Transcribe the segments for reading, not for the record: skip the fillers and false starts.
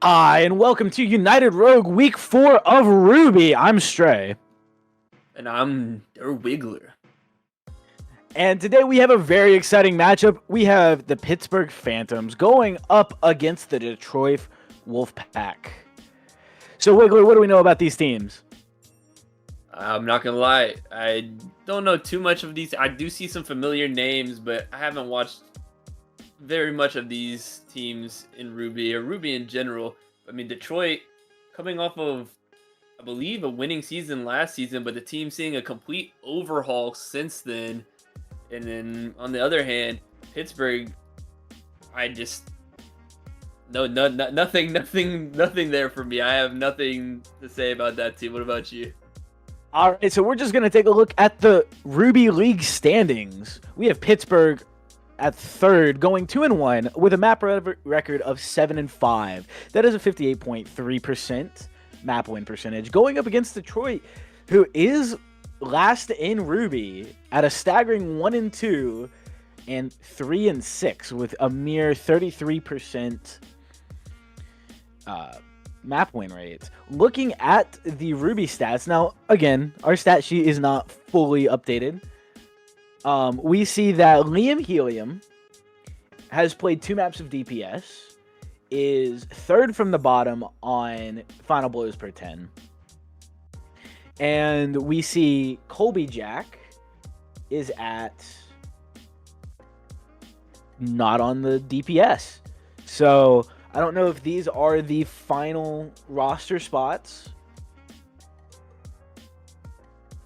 Hi, and welcome to United Rogue Week 4 of Ruby. I'm Stray. And I'm their Wiggler. And today we have a very exciting matchup. We have the Pittsburgh Phantoms going up against the Detroit Wolfpack. So, Wiggler, what do we know about these teams? I'm not going to lie. I don't know too much of these. I do see some familiar names, but I haven't watched very much of these teams in Ruby, or Ruby in general. I mean, Detroit coming off of, I believe, a winning season last season, but the team seeing a complete overhaul since then. And then on the other hand, Pittsburgh, I just nothing there for me. I have nothing to say about that team. What about you? All right, so we're just going to take a look at the Ruby League standings. We have Pittsburgh at third, going 2-1 with a map record of 7-5. That is a 58.3% map win percentage, going up against Detroit, who is last in Ruby at a staggering 1-2 and 3-6 with a mere 33% map win rate. Looking at the Ruby stats now, again, our stat sheet is not fully updated. We see that Liam Helium has played 2 maps of DPS, is third from the bottom on final blows per 10. And we see Colby Jack is at not on the DPS. So I don't know if these are the final roster spots.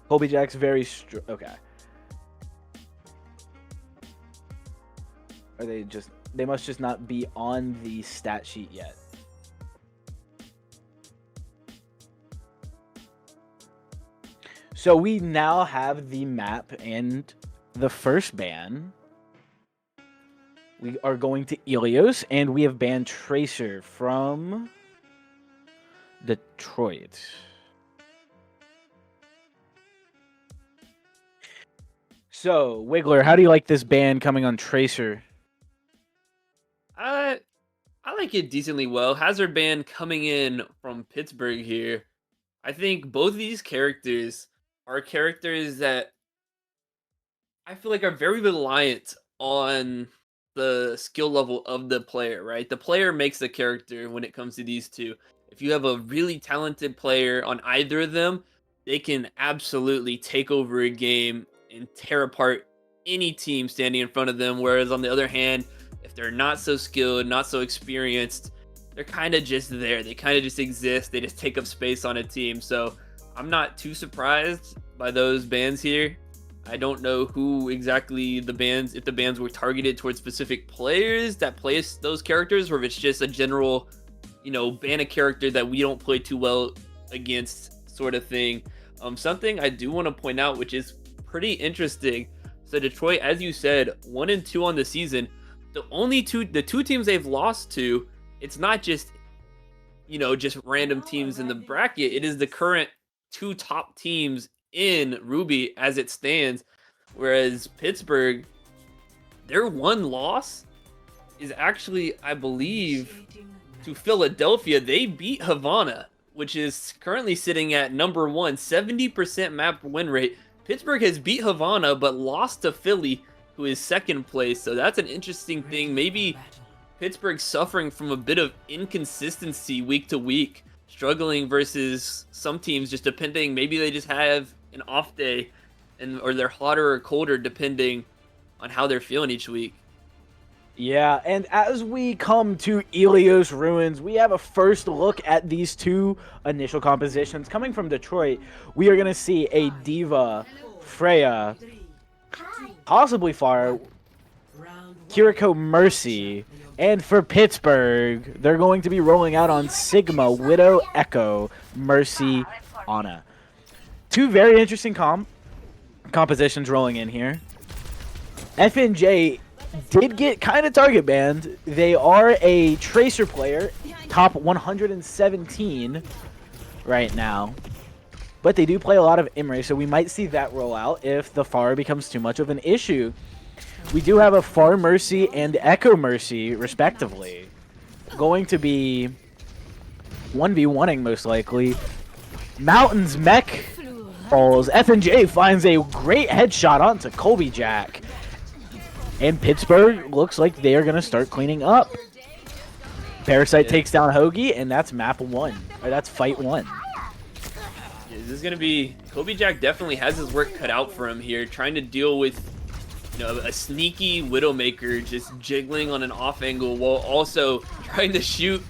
Colby Jack's very okay. Are they just, they must just not be on the stat sheet yet. So we now have the map and the first ban. We are going to Ilios, and we have banned Tracer from Detroit. So, Wiggler, how do you like this ban coming on Tracer? I like it decently well. Hazard ban coming in from Pittsburgh here. I think both of these characters are characters that I feel like are very reliant on the skill level of the player, right? The player makes the character when it comes to these two. If you have a really talented player on either of them, they can absolutely take over a game and tear apart any team standing in front of them. Whereas on the other hand, if they're not so skilled, not so experienced, they're kind of just there. They kind of just exist. They just take up space on a team. So I'm not too surprised by those bans here. I don't know who exactly the bans, if the bans were targeted towards specific players that play those characters, or if it's just a general, ban a character that we don't play too well against sort of thing. Something I do want to point out, which is pretty interesting. So Detroit, as you said, 1-2 on the season. The two teams they've lost to, it's not just, just random teams in the bracket. It is the current 2 top teams in Ruby as it stands. Whereas Pittsburgh, their 1 loss is actually, I believe, to Philadelphia. They beat Havana, which is currently sitting at number 1, 70% map win rate. Pittsburgh has beat Havana but lost to Philly, who is second place. So that's an interesting thing. Maybe Pittsburgh's suffering from a bit of inconsistency week to week, struggling versus some teams just depending. Maybe they just have an off day, or they're hotter or colder depending on how they're feeling each week. Yeah, and as we come to Ilios Ruins, we have a first look at these 2 initial compositions. Coming from Detroit, we are going to see a D.Va, Freya, possibly Fire, Kiriko Mercy, and for Pittsburgh, they're going to be rolling out on Sigma, Widow, Echo, Mercy, Ana. 2 very interesting compositions rolling in here. FNJ did get kind of target banned. They are a Tracer player, top 117 right now. But they do play a lot of Imre, so we might see that roll out if the Pharah becomes too much of an issue. We do have a Far Mercy and Echo Mercy, respectively, going to be 1v1ing most likely. Mountain's mech falls. F&J finds a great headshot onto Colby Jack. And Pittsburgh looks like they are going to start cleaning up. Parasite takes down Hoagie, and that's map 1. Or that's fight 1. Yeah, this is going to be... Colby Jack definitely has his work cut out for him here, trying to deal with, you know, a sneaky Widowmaker just jiggling on an off angle while also trying to shoot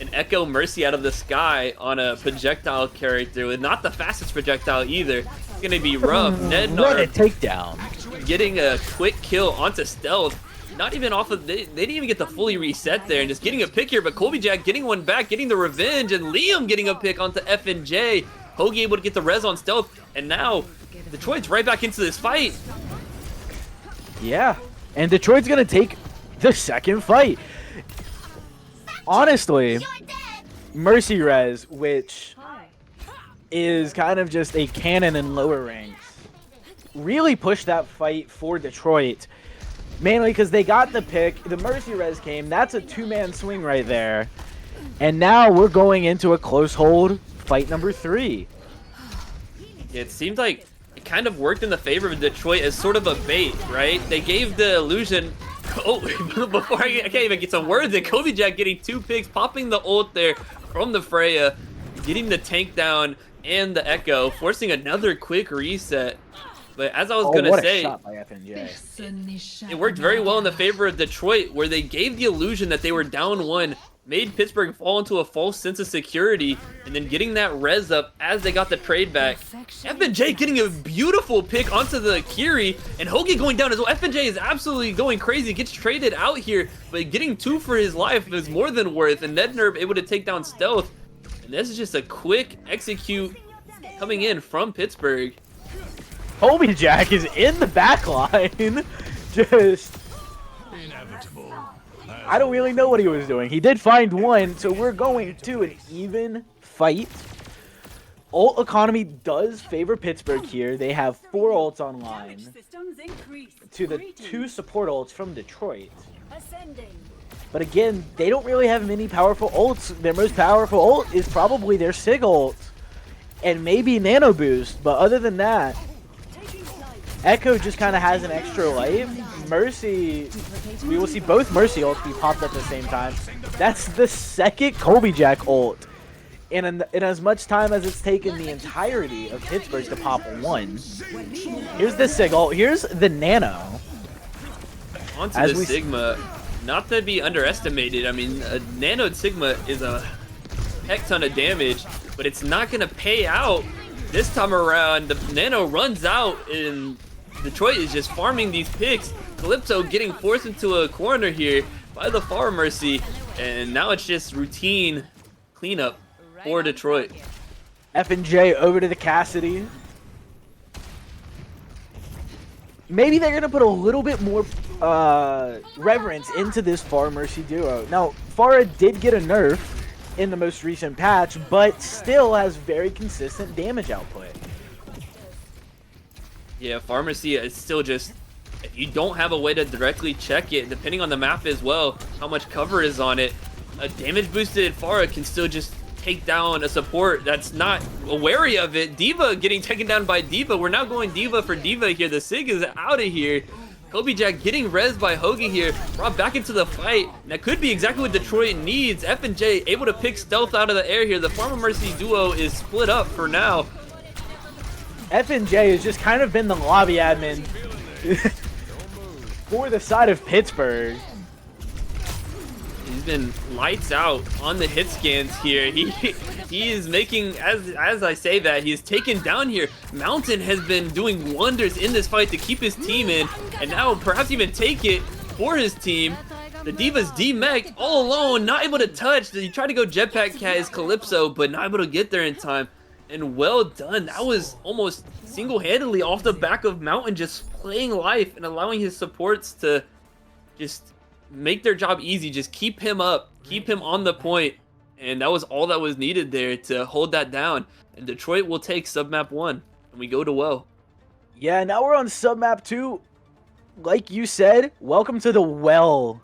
an Echo Mercy out of the sky on a projectile character with not the fastest projectile either. It's going to be rough. What a takedown. Getting a quick kill onto stealth. Not even off of... They didn't even get to fully reset there and just getting a pick here, but Colby Jack getting one back, getting the revenge, and Liam getting a pick onto F&J. Hoagie able to get the res on stealth, and now Detroit's right back into this fight. Yeah, and Detroit's going to take the second fight. Honestly, Mercy Res, which is kind of just a cannon in lower ranks, really pushed that fight for Detroit. Mainly because they got the pick, the Mercy Res came, that's a two-man swing right there. And now we're going into a close hold, fight number 3. It seemed like it kind of worked in the favor of Detroit as sort of a bait, right? They gave the illusion... Oh, before I can't even get some words in, Colby Jack getting 2 picks, popping the ult there from the Freya, getting the tank down and the Echo, forcing another quick reset. But as I was going to say, shot by FNJ. It worked very well in the favor of Detroit, where they gave the illusion that they were down 1, made Pittsburgh fall into a false sense of security, and then getting that res up as they got the trade back. F&J getting a beautiful pick onto the Kiri, and Hoagie going down as well. F&J is absolutely going crazy, gets traded out here, but getting 2 for his life is more than worth, and Nednerb able to take down Stealth. And this is just a quick execute coming in from Pittsburgh. Colby Jack is in the back line. Just... I don't really know what he was doing. He did find one, so we're going to an even fight. Ult economy does favor Pittsburgh here. They have 4 ults online to the 2 support ults from Detroit. But again, they don't really have many powerful ults. Their most powerful ult is probably their Sig ult and maybe Nano Boost. But other than that, Echo just kind of has an extra life. Mercy, we will see both Mercy ults be popped at the same time. That's the second Colby Jack ult in as much time as it's taken the entirety of Pittsburgh to pop 1. Here's the Sig ult. Here's the Nano. Onto the Sigma. Not to be underestimated. I mean, a Nano Sigma is a heck ton of damage, but it's not going to pay out this time around. The Nano runs out, and Detroit is just farming these picks. Calypso getting forced into a corner here by the Far Mercy, and now it's just routine cleanup for Detroit. F&J over to the Cassidy. Maybe they're going to put a little bit more reverence into this Far Mercy duo. Now, Farah did get a nerf in the most recent patch, but still has very consistent damage output. Yeah, Pharmacy is still just, if you don't have a way to directly check it, depending on the map as well, how much cover is on it, a damage boosted Farah can still just take down a support that's not wary of it. Diva getting taken down by Diva. We're now going Diva for Diva here. The Sig is out of here. Colby Jack getting rezzed by Hoagie here, brought back into the fight. And that could be exactly what Detroit needs. F&J able to pick Stealth out of the air here. The Pharma Mercy duo is split up for now. F&J has just kind of been the lobby admin for the side of Pittsburgh. He's been lights out on the hit scans here. He is making, as I say that, he is taken down here. Mountain has been doing wonders in this fight to keep his team in, and now perhaps even take it for his team. The Diva's D-Mech all alone, not able to touch. He tried to go Jetpack Cat as Calypso, but not able to get there in time. And well done. That was almost single-handedly off the back of Mountain, just playing life and allowing his supports to just make their job easy. Just keep him up, keep him on the point. And that was all that was needed there to hold that down. And Detroit will take submap 1, and we go to Well. Yeah, now we're on submap 2. Like you said, welcome to the Well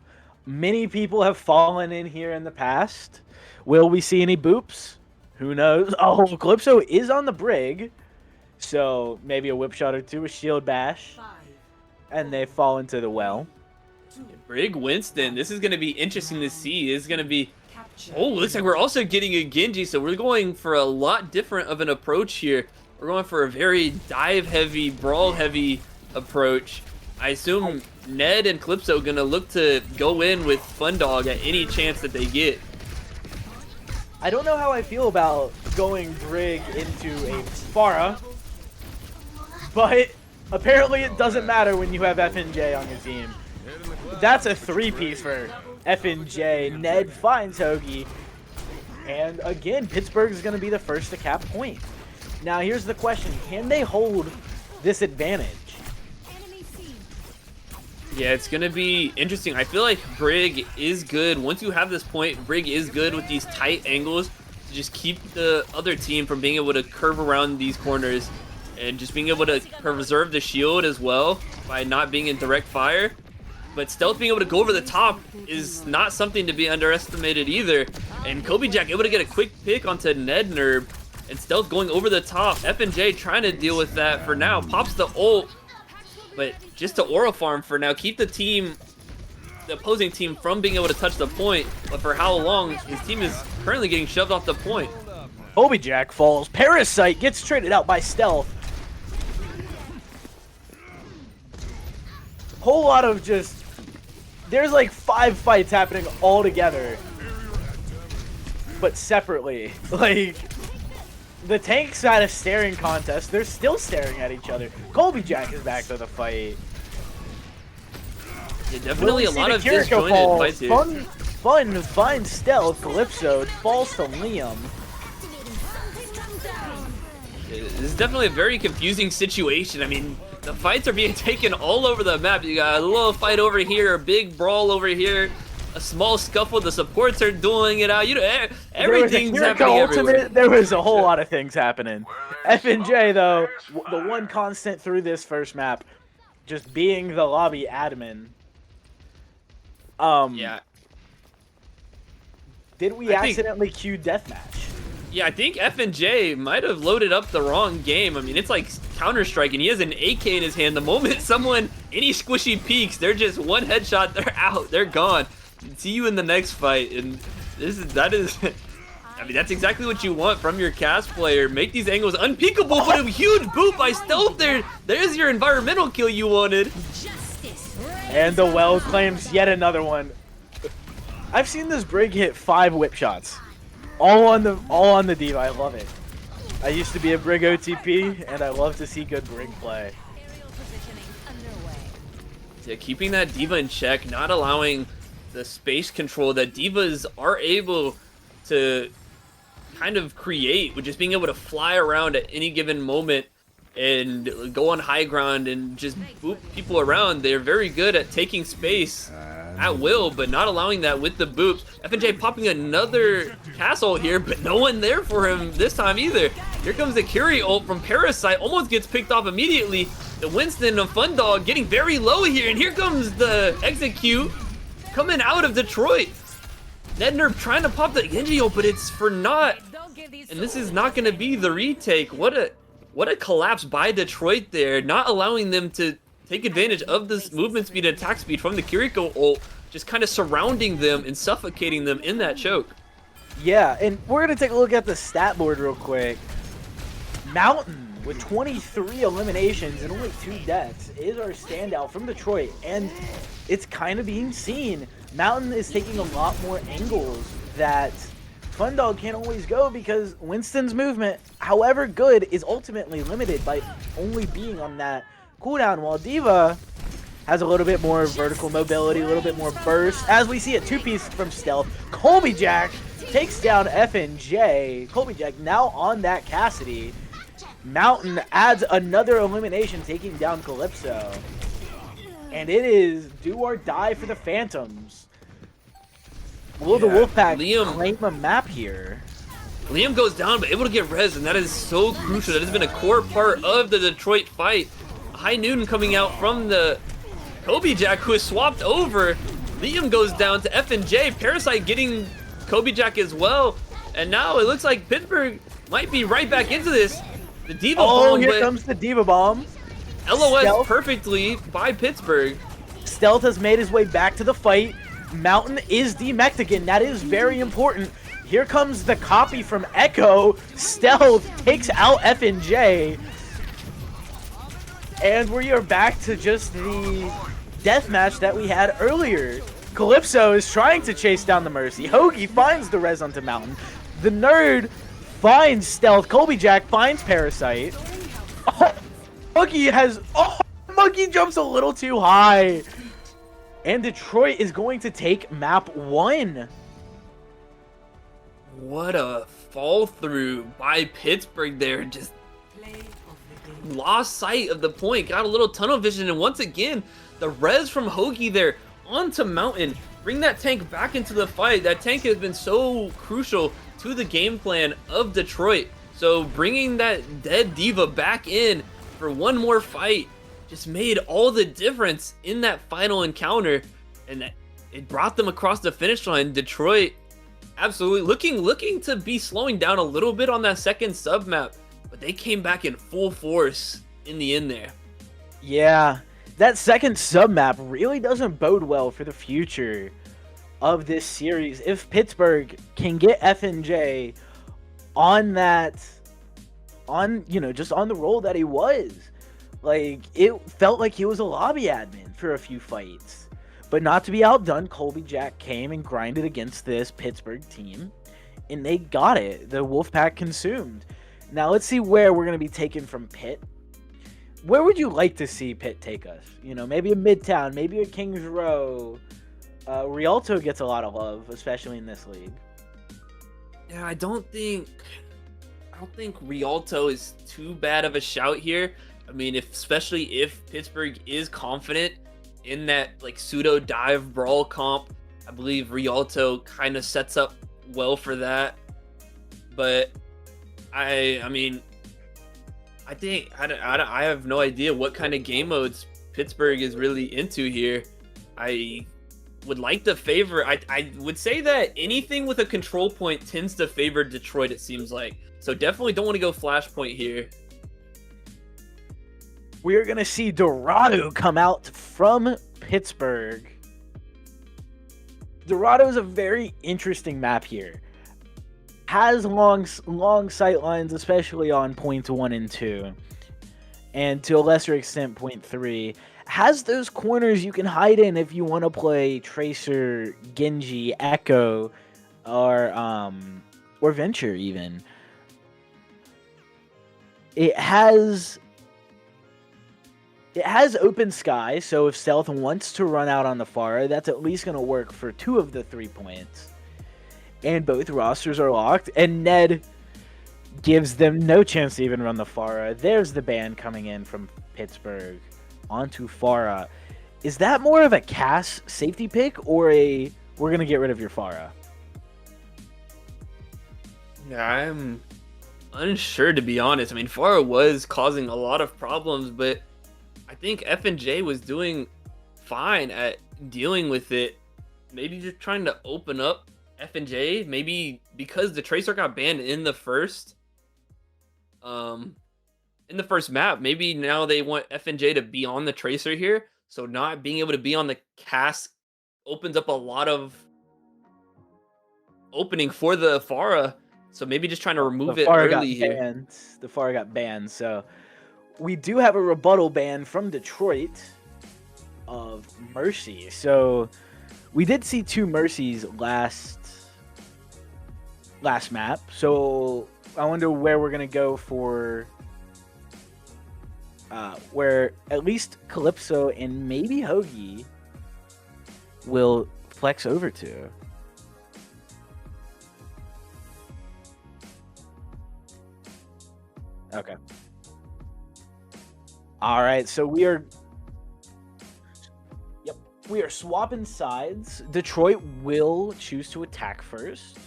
Many people have fallen in here in the past. Will we see any boops? Who knows? Oh, Calypso is on the brig. So maybe a whip shot or two, a shield bash. And they fall into the well. Brig Winston, this is going to be interesting to see. It's going to be... Oh, looks like we're also getting a Genji, so we're going for a lot different of an approach here. We're going for a very dive-heavy, brawl-heavy approach. I assume Ned and Calypso going to look to go in with Fundog at any chance that they get. I don't know how I feel about going Brig into a Pharah, but apparently it doesn't matter when you have FNJ on your team. That's a 3-piece for FNJ. Ned finds Hoagie, and again, Pittsburgh is going to be the first to cap point. Now here's the question, can they hold this advantage? Yeah, it's going to be interesting. I feel like Brig is good. Once you have this point, Brig is good with these tight angles to just keep the other team from being able to curve around these corners and just being able to preserve the shield as well by not being in direct fire. But Stealth being able to go over the top is not something to be underestimated either. And Kobe Jack able to get a quick pick onto Ned Nerb, and Stealth going over the top. FNJ trying to deal with that for now. Pops the ult, but just to aura farm for now. Keep the team, the opposing team, from being able to touch the point. But for how long? His team is currently getting shoved off the point. Kobe Jack falls. Parasite gets traded out by Stealth. Whole lot of just... There's like 5 fights happening all together, but separately. Like, the tanks had a staring contest. They're still staring at each other. Colby Jack is back to the fight. Yeah, definitely a lot of disjointed fights here. Fun finds Stealth. Calypso falls to Liam. This is definitely a very confusing situation. I mean, the fights are being taken all over the map. You got a little fight over here, a big brawl over here, a small scuffle. The supports are dueling it out. You know, everything's happening everywhere. There was a whole lot of things happening. FNJ, though, the one constant through this first map, just being the lobby admin. Yeah. Did we accidentally queue deathmatch? Yeah, I think FNJ might have loaded up the wrong game. I mean, it's like Counter-Strike, and he has an AK in his hand. The moment someone, any squishy peeks, they're just one headshot, they're out, they're gone. See you in the next fight, and that is, I mean, that's exactly what you want from your cast player. Make these angles unpeekable, but a huge boot by Stealth there. There's your environmental kill you wanted. And the well claims yet another one. I've seen this Brig hit 5 whip shots. All on the diva. I love it. I used to be a Brig OTP, and I love to see good Brig play. Yeah, keeping that diva in check, not allowing the space control that divas are able to kind of create with just being able to fly around at any given moment and go on high ground and just boop people around. They're very good at taking space at will, but not allowing that with the boops. FNJ popping another castle here, but no one there for him this time either. Here comes the Curie ult from Parasite, almost gets picked off immediately. The Winston of Fundog getting very low here, and here comes the Execute coming out of Detroit. Nednerb trying to pop the Genji ult, but it's for naught. And this is not going to be the retake. What a collapse by Detroit there, not allowing them to take advantage of this movement speed and attack speed from the Kiriko ult, just kind of surrounding them and suffocating them in that choke. Yeah, and we're going to take a look at the stat board real quick. Mountain, with 23 eliminations and only 2 deaths, is our standout from Detroit, and it's kind of being seen. Mountain is taking a lot more angles that Fundog can't always go because Winston's movement, however good, is ultimately limited by only being on that cooldown, while Diva has a little bit more vertical mobility, a little bit more burst. As we see a 2-piece from Stealth, Colby Jack takes down FNJ. Colby Jack now on that Cassidy. Mountain adds another elimination, taking down Calypso. And it is do or die for the Phantoms. Will the Wolfpack claim a map here? Liam goes down, but able to get res, and that is so crucial. That has been a core part of the Detroit fight. High Noon coming out from the Kobe Jack, who is swapped over. Liam goes down to F&J. Parasite getting Kobe Jack as well. And now it looks like Pittsburgh might be right back into this. The Diva Bomb. Here comes the Diva Bomb. LOS Stealth. perfectly by Pittsburgh. Stealth has made his way back to the fight. Mountain is demeched again. That is very important. Here comes the copy from Echo. Stealth takes out F&J. And we are back to just the deathmatch that we had earlier. Calypso is trying to chase down the Mercy. Hoagie finds the res onto Mountain. The Nerd finds Stealth. Colby Jack finds Parasite. Oh, Monkey has... Oh, Monkey jumps a little too high. And Detroit is going to take map 1. What a fall through by Pittsburgh there. Just lost sight of the point. Got a little tunnel vision. And once again, the res from Hoagie there onto Mountain. Bring that tank back into the fight. That tank has been so crucial to the game plan of Detroit. So bringing that dead Diva back in for one more fight just made all the difference in that final encounter, and it brought them across the finish line. Detroit absolutely looking to be slowing down a little bit on that second sub map, but they came back in full force in the end there. Yeah, that second sub map really doesn't bode well for the future of this series. If Pittsburgh can get F&J on that, just on the roll that he was. Like, it felt like he was a lobby admin for a few fights. But not to be outdone, Colby Jack came and grinded against this Pittsburgh team. And they got it. The Wolfpack consumed. Now let's see where we're going to be taken from Pitt. Where would you like to see Pitt take us? Maybe a Midtown, maybe a Kings Row. Rialto gets a lot of love, especially in this league. Yeah, I don't think Rialto is too bad of a shout here. I mean, especially if Pittsburgh is confident in that like pseudo dive brawl comp, I believe Rialto kind of sets up well for that. But I think I have no idea what kind of game modes Pittsburgh is really into here. I would like to favor. I would say that anything with a control point tends to favor Detroit. It seems like. So definitely don't want to go flashpoint here. We are going to see Dorado come out from Pittsburgh. Dorado is a very interesting map here. Has long sight lines, especially on points 1 and 2. And to a lesser extent, point 3. Has those corners you can hide in if you want to play Tracer, Genji, Echo, or Venture even. It has open sky, so if Stealth wants to run out on the Pharah, that's at least going to work for 2 of the 3 points. And both rosters are locked, and Ned gives them no chance to even run the Pharah. There's the ban coming in from Pittsburgh onto Pharah. Is that more of a Cass safety pick, or a we're going to get rid of your Pharah? Yeah, I'm unsure, to be honest. I mean, Pharah was causing a lot of problems, but I think F&J was doing fine at dealing with it. Maybe just trying to open up F&J. Maybe because the Tracer got banned in the first map. Maybe now they want F&J to be on the Tracer here. So not being able to be on the Cass opens up a lot of opening for the Pharah. So maybe just trying to remove it early here. The Pharah got banned, so we do have a rebuttal ban from Detroit of Mercy. So we did see 2 Mercies last map. So I wonder where we're going to go for where at least Calypso and maybe Hoagie will flex over to. Okay. All right, so we are swapping sides. Detroit will choose to attack first.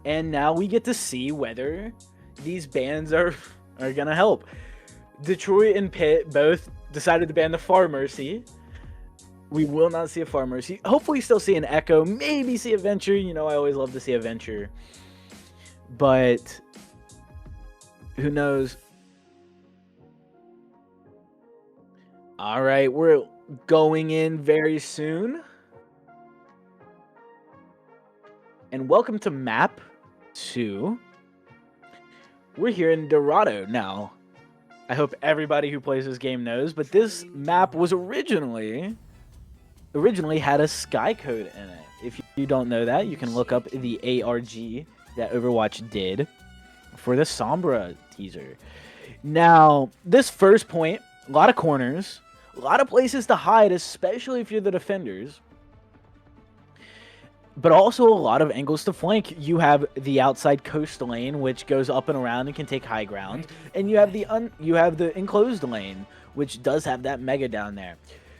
And now we get to see whether these bans are going to help. Detroit and Pitt both decided to ban the Far Mercy. We will not see a farmer. Hopefully still see an Echo. Maybe see a Venture. You know, I always love to see a Venture. But who knows? All right, we're going in very soon. And welcome to map 2. We're here in Dorado now. I hope everybody who plays this game knows, but this map was originally had a sky code in it. If you don't know that, you can look up the ARG that Overwatch did for the Sombra teaser. Now, this first point, a lot of corners, a lot of places to hide, especially if you're the defenders. But also a lot of angles to flank. You have the outside coast lane, which goes up and around and can take high ground, and you have the enclosed lane, which does have that mega down there.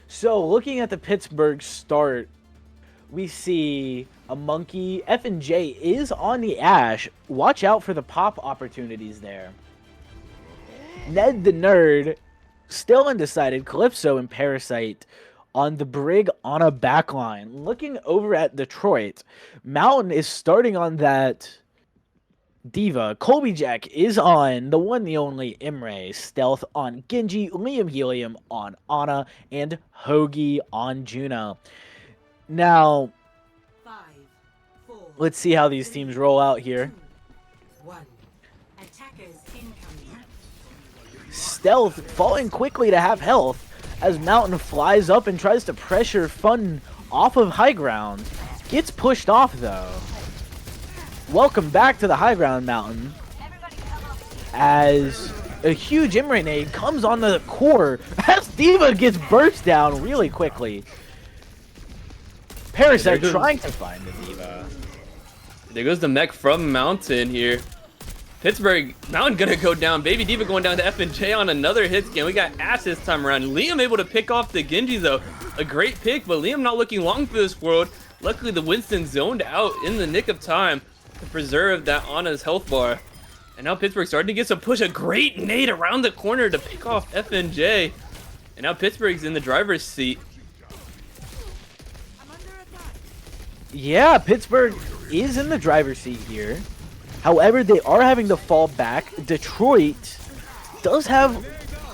So looking at the Pittsburgh start, we see a monkey. F&J is on the Ash. Watch out for the pop opportunities there. Ned the Nerd, still undecided. Calypso and Parasite on the Brig on a backline. Looking over at Detroit, Mountain is starting on that Diva. Colby Jack is on the one, the only Imre. Stealth on Genji. Liam Helium on Ana. And Hoagie on Juna. Now, let's see how these teams roll out here. Stealth falling quickly to half health as Mountain flies up and tries to pressure Fun off of high ground. Gets pushed off though. Welcome back to the high ground, Mountain. As a huge Imre nade comes on the core as Diva gets burst down really quickly. Parasite trying to find the Diva. There goes the mech from Mountain here. Pittsburgh, Mountain gonna go down. Baby Diva going down to F&J on another hit scan. We got Ash this time around. Liam able to pick off the Genji though. A great pick, but Liam not looking long for this world. Luckily the Winston zoned out in the nick of time to preserve that Ana's health bar. And now Pittsburgh starting to get some push. A great nade around the corner to pick off F&J. And now Pittsburgh's in the driver's seat. Yeah, Pittsburgh is in the driver's seat here. However, they are having to fall back. Detroit does have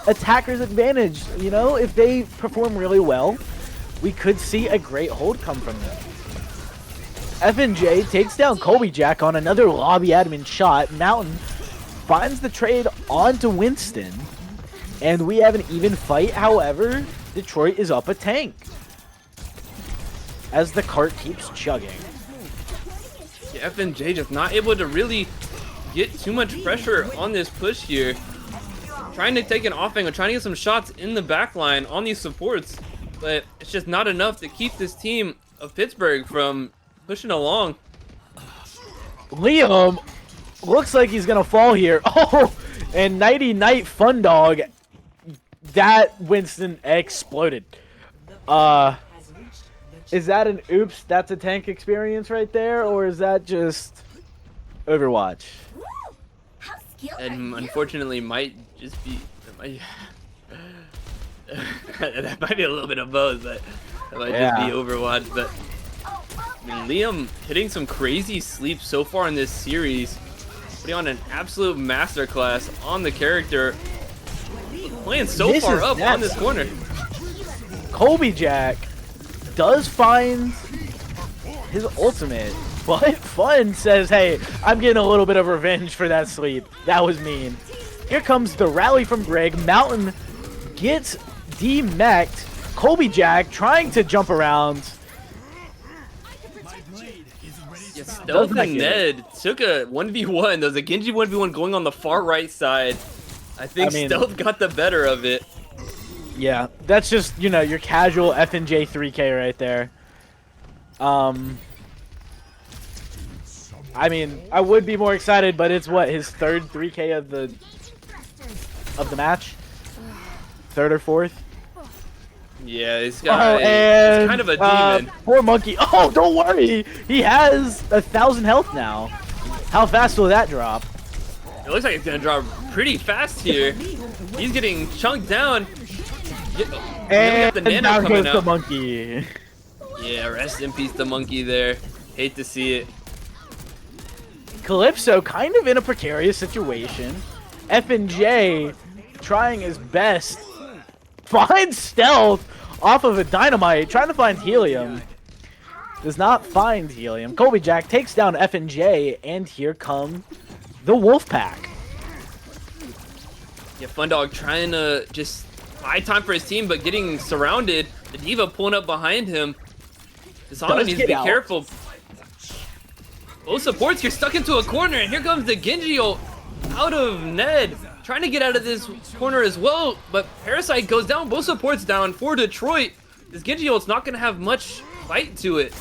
attacker's advantage. You know, if they perform really well, we could see a great hold come from them. F&J takes down Colby Jack on another lobby admin shot. Mountain finds the trade onto Winston. And we have an even fight. However, Detroit is up a tank as the cart keeps chugging. Yeah, F&J just not able to really get too much pressure on this push here. Trying to take an off angle, trying to get some shots in the back line on these supports, but it's just not enough to keep this team of Pittsburgh from pushing along. Liam looks like he's gonna fall here. Oh, and Nighty Night Fun Dog, that Winston exploded. Is that an oops, that's a tank experience right there, or is that just Overwatch? And unfortunately might just be, that might be a little bit of both, but that might just be Overwatch. But I mean, Liam hitting some crazy sleep so far in this series, putting on an absolute masterclass on the character, playing so far up on this corner. Colby Jack does find his ultimate, but Fun says, hey, I'm getting a little bit of revenge for that sleep. That was mean. Here comes the rally from Brig. Mountain gets demech'd. Colby Jack trying to jump around. Yeah, Stealth and Ned took a 1v1. There was a Genji 1v1 going on the far right side. I think Stealth got the better of it. Yeah, that's just, you know, your casual F&J 3K right there. I mean, I would be more excited, but it's what, his third 3K of the match? Third or fourth? Yeah, this guy is kind of a demon. Poor monkey. Oh, don't worry. He has 1,000 health now. How fast will that drop? It looks like it's going to drop pretty fast here. He's getting chunked down. And the nano down coming goes the out. monkey. Yeah, rest in peace, the monkey there. Hate to see it. Calypso kind of in a precarious situation. F&J trying his best. Finds stealth off of a dynamite, trying to find helium. Does not find helium. Colby Jack takes down F&J, and here come the Wolfpack. Yeah, Fundog trying to just buy time for his team, but getting surrounded. The D.Va pulling up behind him. Dishonor needs to be careful. Both supports, you're stuck into a corner, and here comes the Genji ult out of Ned. Trying to get out of this corner as well, but Parasite goes down. Both supports down for Detroit. This Genji ult's not going to have much fight to it.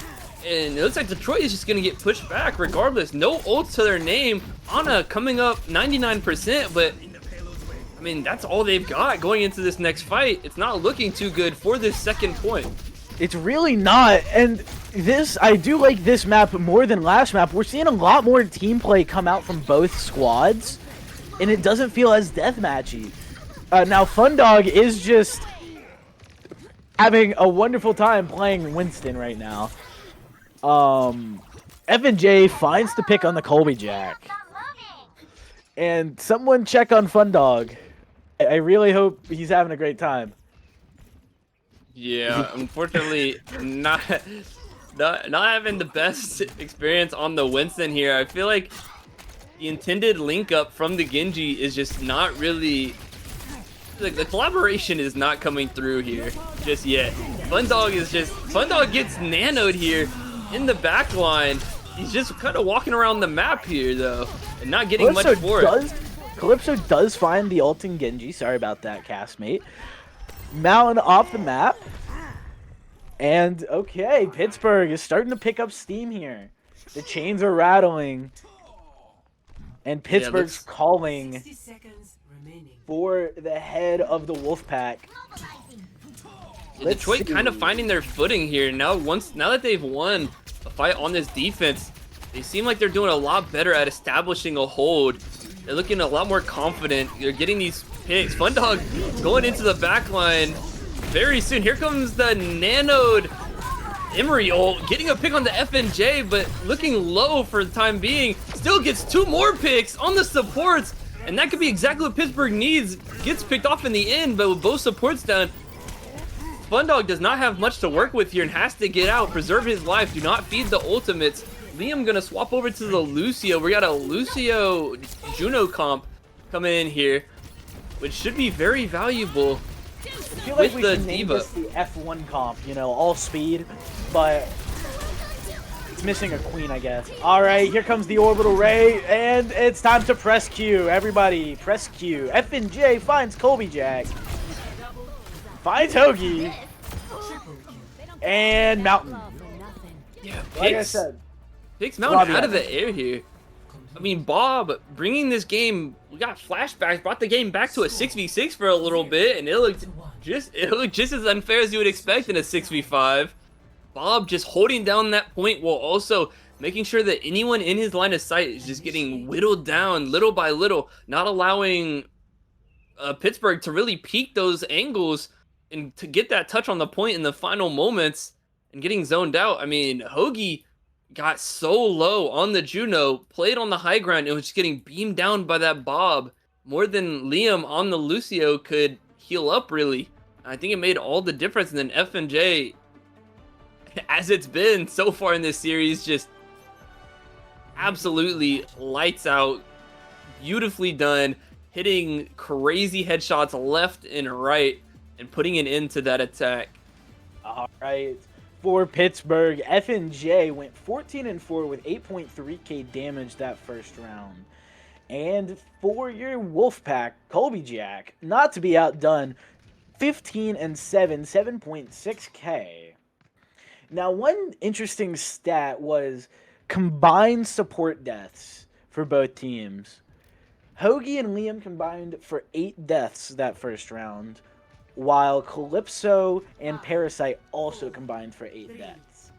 And it looks like Detroit is just going to get pushed back regardless. No ults to their name. Ana coming up 99%, but I mean, that's all they've got going into this next fight. It's not looking too good for this second point. It's really not, and I do like this map more than last map. We're seeing a lot more team play come out from both squads, and it doesn't feel as deathmatchy. Now, Fundog is just having a wonderful time playing Winston right now. F&J finds the pick on the Colby Jack. And someone check on Fundog. I really hope he's having a great time. Yeah, unfortunately, not having the best experience on the Winston here. I feel like the intended link up from the Genji is just not really, like, the collaboration is not coming through here just yet. Fundog gets nanoed here in the back line. He's just kind of walking around the map here though, and not getting much for it. Calypso does find the ult in Genji. Sorry about that, castmate. Mountain off the map. And okay, Pittsburgh is starting to pick up steam here. The chains are rattling. And Pittsburgh's calling for the head of the Wolfpack. Detroit kind of finding their footing here. Now that they've won a fight on this defense, they seem like they're doing a lot better at establishing a hold. They're looking a lot more confident. They're getting these picks. Fundog going into the back line very soon. Here comes the nanoed Emery ult, getting a pick on the F&J, but looking low for the time being. Still gets 2 more picks on the supports, and that could be exactly what Pittsburgh needs. Gets picked off in the end, but with both supports down, Fundog does not have much to work with here and has to get out, preserve his life, do not feed the ultimates. Liam gonna swap over to the Lucio. We got a Lucio Juno comp coming in here, which should be very valuable. I feel like we should name this the F1 comp, you know, all speed, but it's missing a queen, I guess. All right, here comes the orbital ray, and it's time to press Q. Everybody, press Q. F&J finds Colby Jack, finds Hoagie, and Mountain. Yeah, like I said, picks Mountain out of the air here. I mean, Bob bringing this game, we got flashbacks, brought the game back to a 6v6 for a little bit, and it looked just as unfair as you would expect in a 6v5. Bob just holding down that point while also making sure that anyone in his line of sight is just getting whittled down little by little, not allowing Pittsburgh to really peak those angles and to get that touch on the point in the final moments and getting zoned out. I mean, Hoagie got so low on the Juno, played on the high ground, and was just getting beamed down by that Bob more than Liam on the Lucio could heal up, really. I think it made all the difference. And then F&J, as it's been so far in this series, just absolutely lights out, beautifully done, hitting crazy headshots left and right, and putting an end to that attack. All right. For Pittsburgh, F&J went 14-4 with 8.3k damage that first round. And for your Wolfpack, Colby Jack, not to be outdone, 15-7, 7.6k. Now, one interesting stat was combined support deaths for both teams. Hoagie and Liam combined for 8 deaths that first round, while Calypso and Parasite also combined for 8 deaths.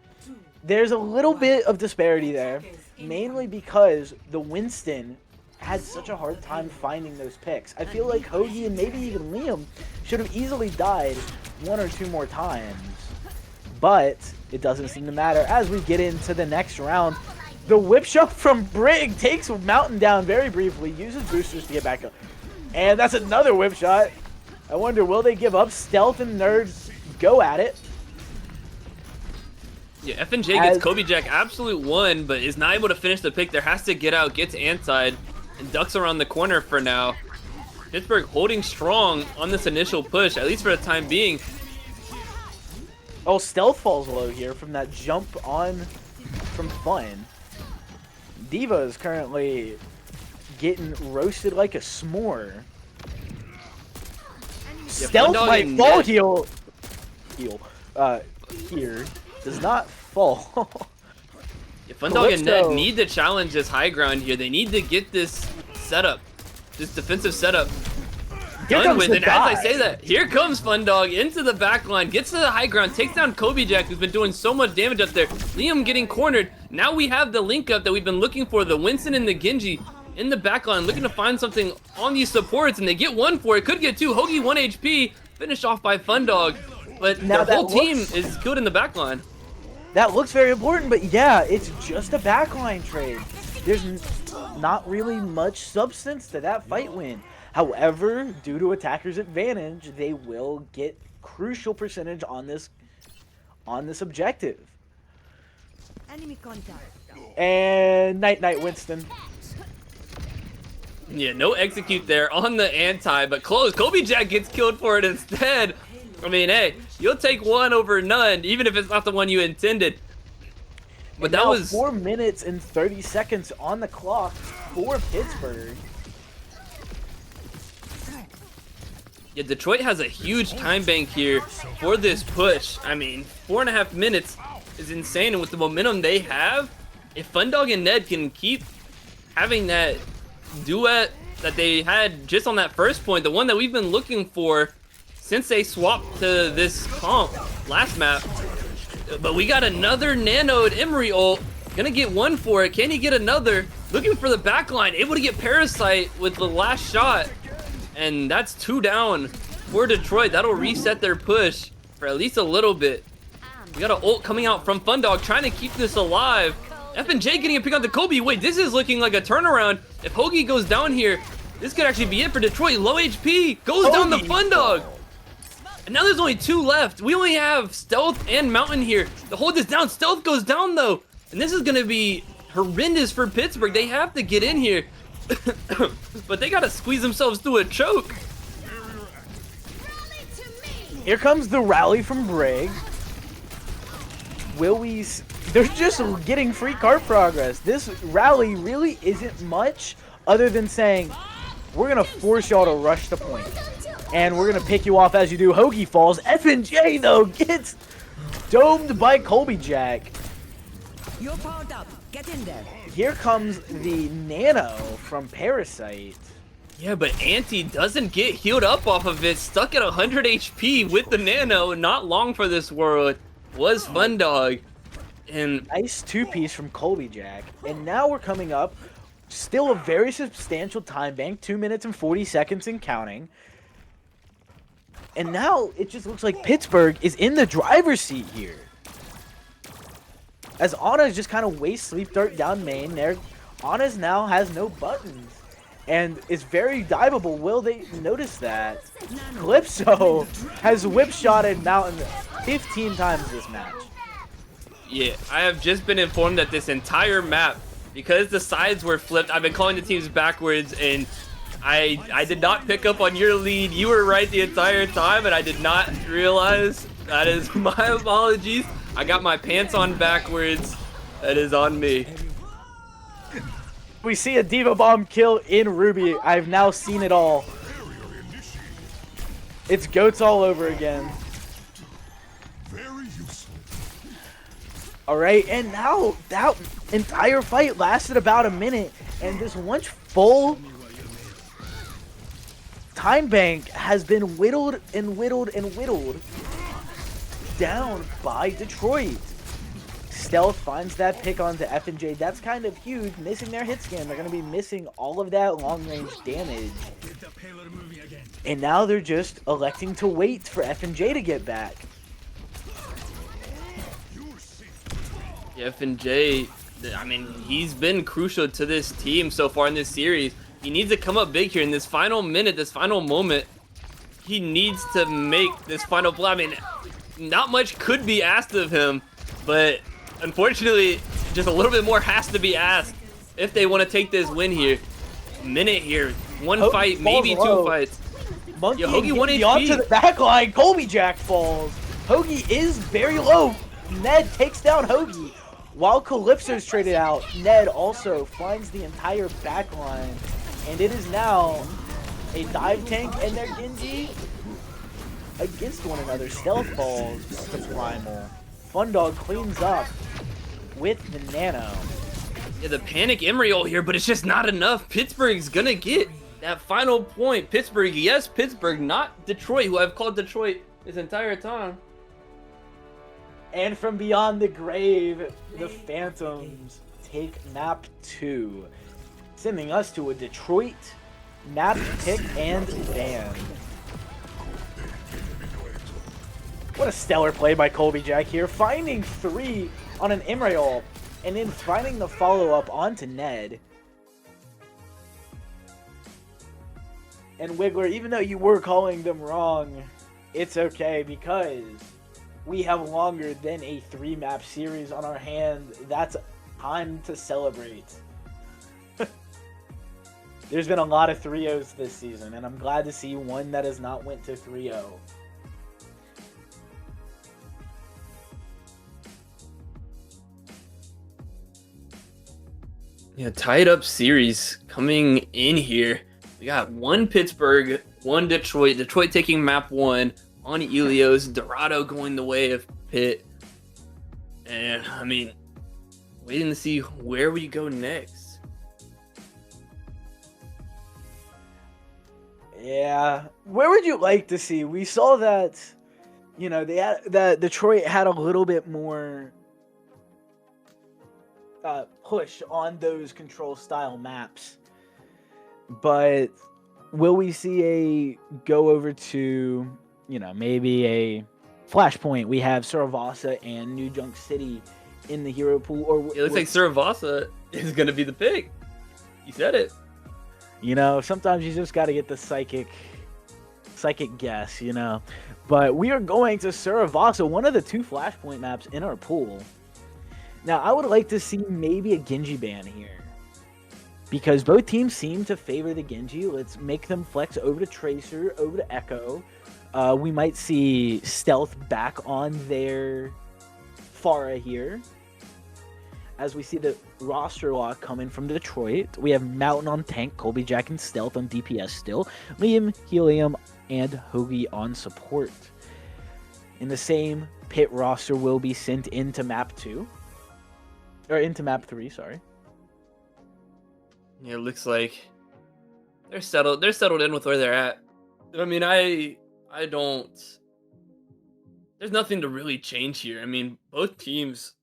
There's a little bit of disparity there, mainly because the Winston had such a hard time finding those picks. I feel like Hoagie and maybe even Liam should have easily died 1 or 2 more times. But it doesn't seem to matter as we get into the next round. The whip shot from Brig takes Mountain down very briefly, uses boosters to get back up. And that's another whip shot. I wonder, will they give up? Stealth and Nerds go at it. Yeah, F&J gets Kobe Jack absolute 1, but is not able to finish the pick. There has to get out, gets Anti, and ducks around the corner for now. Pittsburgh holding strong on this initial push, at least for the time being. Oh, Stealth falls low here from that jump on from Fun. D.Va is currently getting roasted like a s'more. Yeah, Stealth might fall here does not fall. Yeah, Fundog and Ned need to challenge this high ground here. They need to get this setup, this defensive setup done with. And as I say that, here comes Fundog into the back line, gets to the high ground, takes down Kobe Jack, who's been doing so much damage up there. Liam getting cornered. Now we have the link up that we've been looking for, the Winston and the Genji in the back line, looking to find something on these supports, and they get 1 for it. Could get 2. Hoagie 1 HP, finished off by Fundog. But now the whole team is good in the back line. That looks very important, but yeah, it's just a backline trade. There's not really much substance to that fight win. However, due to attacker's advantage, they will get crucial percentage on this objective. Enemy contact. And night Winston. Yeah, no execute there on the Anti, but close. Kobe Jack gets killed for it instead. I mean, hey, you'll take 1 over none, even if it's not the one you intended. But and that was 4 minutes and 30 seconds on the clock for Pittsburgh. Yeah, Detroit has a huge time bank here for this push. I mean, 4.5 minutes is insane, and with the momentum they have, if Fundog and Ned can keep having that duet that they had just on that first point, the one that we've been looking for since they swapped to this comp last map. But we got another Nano at Emery ult. Gonna get 1 for it. Can he get another? Looking for the backline. Able to get Parasite with the last shot. And that's 2 down for Detroit. That'll reset their push for at least a little bit. We got an ult coming out from Fundog trying to keep this alive. F&J getting a pick on the Kobe. Wait, this is looking like a turnaround. If Hoagie goes down here, this could actually be it for Detroit. Low HP. Goes down the Fundog. And now there's only 2 left. We only have Stealth and Mountain here to hold this down. Stealth goes down though. And this is going to be horrendous for Pittsburgh. They have to get in here. But they got to squeeze themselves through a choke. Here comes the rally from Brig. Will we... They're just getting free cart progress. This rally really isn't much other than saying, we're going to force y'all to rush the point. And we're going to pick you off as you do. Hoagie falls. F&J, though, gets domed by Colby Jack. You're powered up. Get in there. Here comes the Nano from Parasite. Yeah, but Anti doesn't get healed up off of it. Stuck at 100 HP with the Nano. Not long for this world. Was Fundog. And nice 2-piece from Colby Jack. And now we're coming up. Still a very substantial time bank. 2 minutes and 40 seconds and counting. And now it just looks like Pittsburgh is in the driver's seat here. As Ana just kind of wastes Sleep Dart down main there. Ana's now has no buttons. And is very diveable. Will they notice that? Calypso has whip-shotted Mountain 15 times this match. yeah, I have just been informed that this entire map, because the sides were flipped, I've been calling the teams backwards, and I did not pick up on your lead. You were right the entire time, and I did not realize. That is my apologies. I got my pants on backwards. That is on me. We see a D.Va Bomb kill in Ruby. I've now seen it all. It's goats all over again. Alright, and now that entire fight lasted about a minute, and this once full time bank has been whittled and whittled and whittled down by Detroit. Stealth finds that pick onto F&J. That's kind of huge. Missing their hit scan. They're going to be missing all of that long-range damage. And now they're just electing to wait for F&J to get back. Yeah, F&J, I mean, he's been crucial to this team so far in this series. He needs to come up big here in this final minute, this final moment. He needs to make this final play. I mean, not much could be asked of him, but unfortunately, just a little bit more has to be asked if they want to take this win here. Minute here, one Hoagie fight, falls maybe low. two fights. Monkey Yo, Hoagie 1 HP. onto the back line. Colby Jack falls. Hoagie is very low. Ned takes down Hoagie. While Calypso's traded out, Ned also finds the entire back line. And it is now a dive tank and their Genji against one another. Stealth falls to Primal. Fundog cleans up with the Nano. Yeah, the panic Emerald here, but it's just not enough. Pittsburgh's gonna get that final point. Pittsburgh, yes, Pittsburgh, not Detroit, who I've called Detroit this entire time. And from beyond the grave, the Phantoms take map 2, sending us to a Detroit map pick and ban. What a stellar play by Colby Jack here, finding 3 on an Emerald, and then finding the follow-up onto Ned. And Wiggler, even though you were calling them wrong, it's okay because we have longer than a 3-map series on our hand. That's time to celebrate. There's been a lot of 3-0s this season, and I'm glad to see one that has not went to 3-0. Yeah, tied up series coming in here. We got one Pittsburgh, one Detroit. Detroit taking map 1 on Ilios. Dorado going the way of Pitt. And, I mean, waiting to see where we go next. Yeah. Where would you like to see? We saw that, you know, that Detroit had a little bit more push on those control style maps. But will we see a go over to, you know, maybe a Flashpoint? We have Saravasa and New Junk City in the hero pool. Or It looks like Saravasa is going to be the pick. You said it. You know, sometimes you just got to get the psychic guess, you know. But we are going to Saravasa, one of the 2 Flashpoint maps in our pool. Now, I would like to see maybe a Genji ban here, because both teams seem to favor the Genji. Let's make them flex over to Tracer, over to Echo. We might see Stealth back on their Pharah here, as we see the roster lock coming from Detroit. We have Mountain on tank, Colby Jack and Stealth on DPS still, Liam, Helium, and Hoagie on support. In the same Pit roster will be sent into map 2. Or into map 3, sorry. Yeah, it looks like they're settled. They're settled in with where they're at. I mean, I don't. There's nothing to really change here. I mean, both teams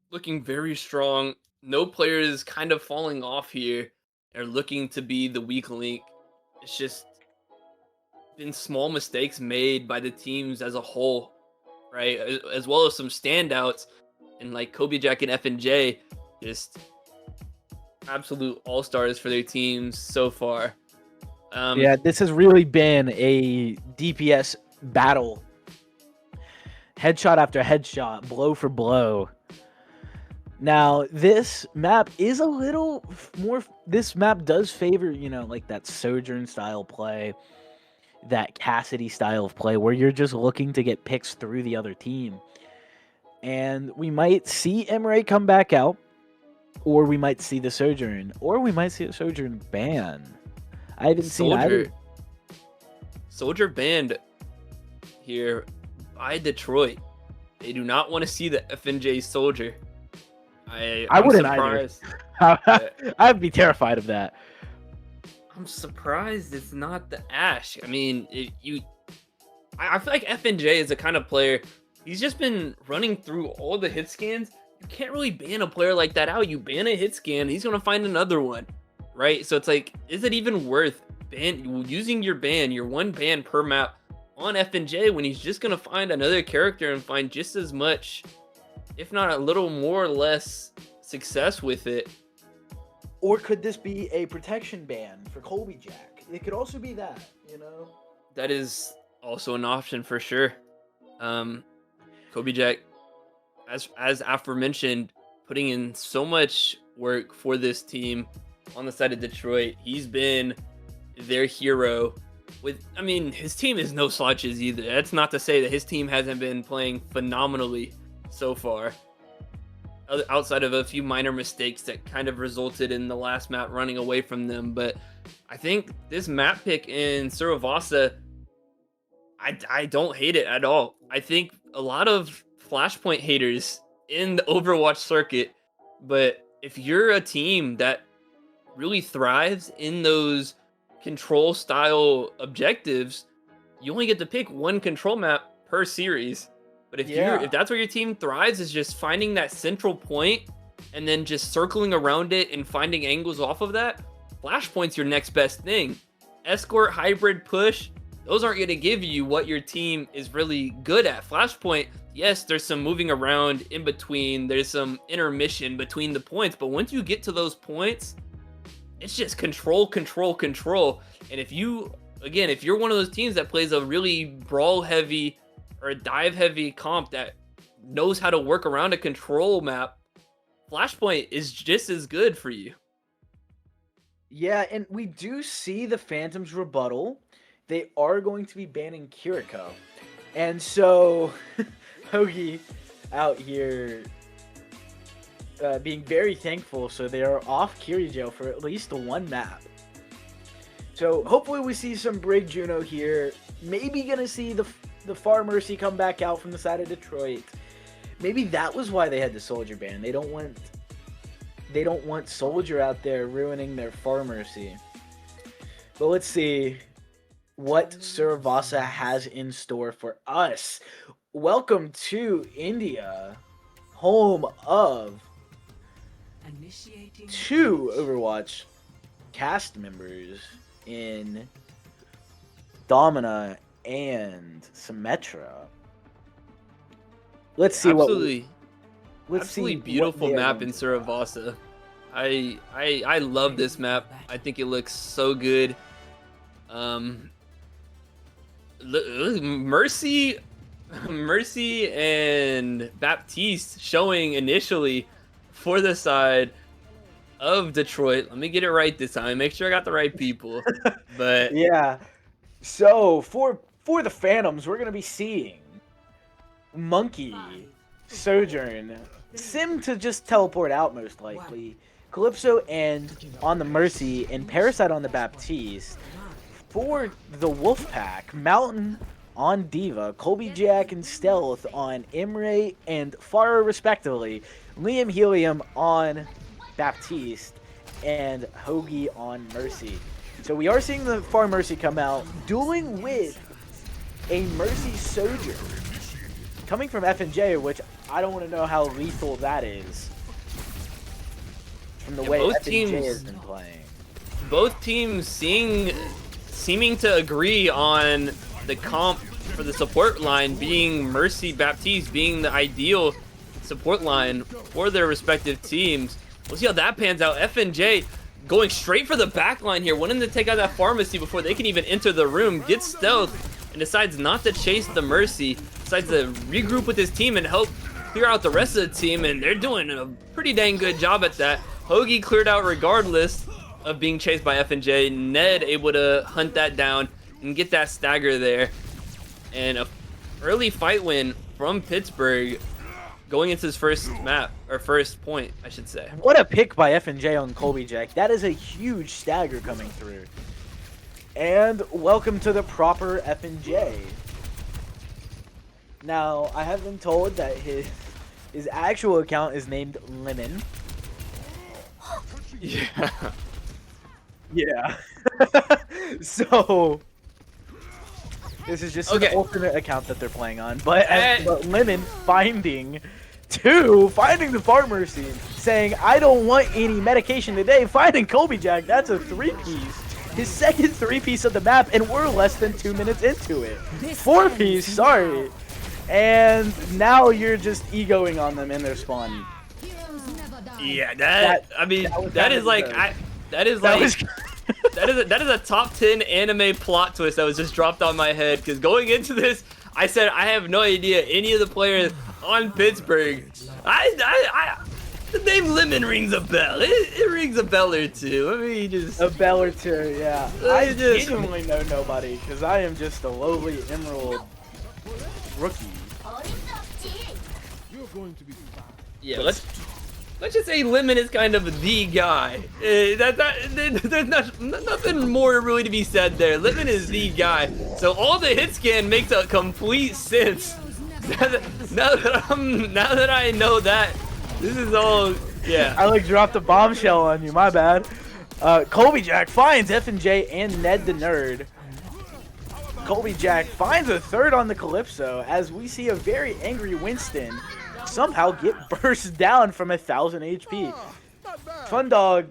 looking very strong. No players kind of falling off here. They're looking to be the weak link. It's just been small mistakes made by the teams as a whole, right? As well as some standouts. And like Kobe Jack and F&J, just absolute all-stars for their teams so far. Yeah, this has really been a DPS battle. Headshot after headshot, blow for blow. Now, this map is a little more... This map does favor, you know, like that Sojourn style play, that Cassidy style of play, where you're just looking to get picks through the other team. And we might see Emre come back out, or we might see the Sojourn, or we might see a Sojourn ban. I haven't seen either. Soldier banned here by Detroit. They do not want to see the F&J Soldier. I wouldn't surprised. either. I'd be terrified of that. I'm surprised it's not the Ash. I mean, I feel like F&J is the kind of player. He's just been running through all the hit scans, you can't really ban a player like that out. You ban a hit scan, he's gonna find another one, right? So it's like, is it even worth using your one ban per map on FNJ when he's just gonna find another character and find just as much, if not a little more or less, success with it? Or could this be a protection ban for Colby Jack? It could also be that, you know? That is also an option for sure. Kobe Jack, as aforementioned, putting in so much work for this team on the side of Detroit. He's been their hero. I mean, his team is no slouches either. That's not to say that his team hasn't been playing phenomenally so far, outside of a few minor mistakes that kind of resulted in the last map running away from them. But I think this map pick in Suravasa, I don't hate it at all. I think a lot of Flashpoint haters in the Overwatch circuit, but if you're a team that really thrives in those control style objectives, you only get to pick one control map per series. But if that's where your team thrives, is just finding that central point and then just circling around it and finding angles off of that, Flashpoint's your next best thing. Escort, hybrid, push, those aren't going to give you what your team is really good at. Flashpoint, yes, there's some moving around in between, there's some intermission between the points, but once you get to those points, it's just control, control, control. And if you're one of those teams that plays a really brawl heavy or a dive heavy comp that knows how to work around a control map, Flashpoint is just as good for you. Yeah, and we do see the Phantom's rebuttal. They are going to be banning Kiriko. And so, Hoagie out here being very thankful, so they are off Kirijo for at least one map. So hopefully we see some Brig Juno here. Maybe gonna see the Far Mercy come back out from the side of Detroit. Maybe that was why they had the Soldier ban. They don't want Soldier out there ruining their Far Mercy. But let's see what Suravasa has in store for us. Welcome to India, home of two Overwatch cast members in Domina and Symmetra. Let's see absolutely beautiful map in Suravasa. I love this map. I think it looks so good. Mercy and Baptiste showing initially for the side of Detroit. Let me get it right this time. Make sure I got the right people. But yeah. So for the Phantoms, we're gonna be seeing Monkey, Sojourn, Sim to just teleport out most likely, Calypso and on the Mercy, and Parasite on the Baptiste. For the Wolfpack, Mountain on Diva, Colby Jack and Stealth on Imre and Farah respectively, Liam Helium on Baptiste, and Hoagie on Mercy. So we are seeing the Far Mercy come out, dueling with a Mercy Sojourn. Coming from F&J, which I don't want to know how lethal that is. From the way F&J has been playing. Both teams seeming to agree on the comp for the support line being Mercy Baptiste being the ideal support line for their respective teams. We'll see how that pans out. F&J going straight for the back line here, wanting to take out that pharmacy before they can even enter the room, gets stealth, and decides not to chase the Mercy, decides to regroup with his team and help clear out the rest of the team, and they're doing a pretty dang good job at that. Hoagie cleared out regardless of being chased by F&J. Ned able to hunt that down and get that stagger there. And a early fight win from Pittsburgh going into his first map, or first point, I should say. What a pick by F&J on Colby Jack. That is a huge stagger coming through. And welcome to the proper F&J. Now, I have been told that his actual account is named Lemon. Yeah. Yeah. So this is just an alternate account that they're playing on. But Lemon finding 2, finding the farmer scene, saying, I don't want any medication today, finding Kobe Jack. That's a 3-piece. His second 3-piece of the map, and we're less than 2 minutes into it. 4-piece, sorry. And now you're just egoing on them in their spawn. Yeah, that is a top 10 anime plot twist that was just dropped on my head. Because going into this, I said I have no idea any of the players on Pittsburgh. The name Lemon rings a bell. It rings a bell or two. I mean, just a bell or two, yeah. I genuinely know nobody because I am just a lowly emerald rookie. Yeah, let's just say Lemon is kind of the guy. There's nothing more really to be said there. Lemon is the guy. So all the hit scan makes a complete sense. Now that I know that, this is all, yeah. I like dropped a bombshell on you, my bad. Colby Jack finds F&J and Ned the Nerd. Colby Jack finds a third on the Calypso as we see a very angry Winston somehow get burst down from 1000 HP. Fundog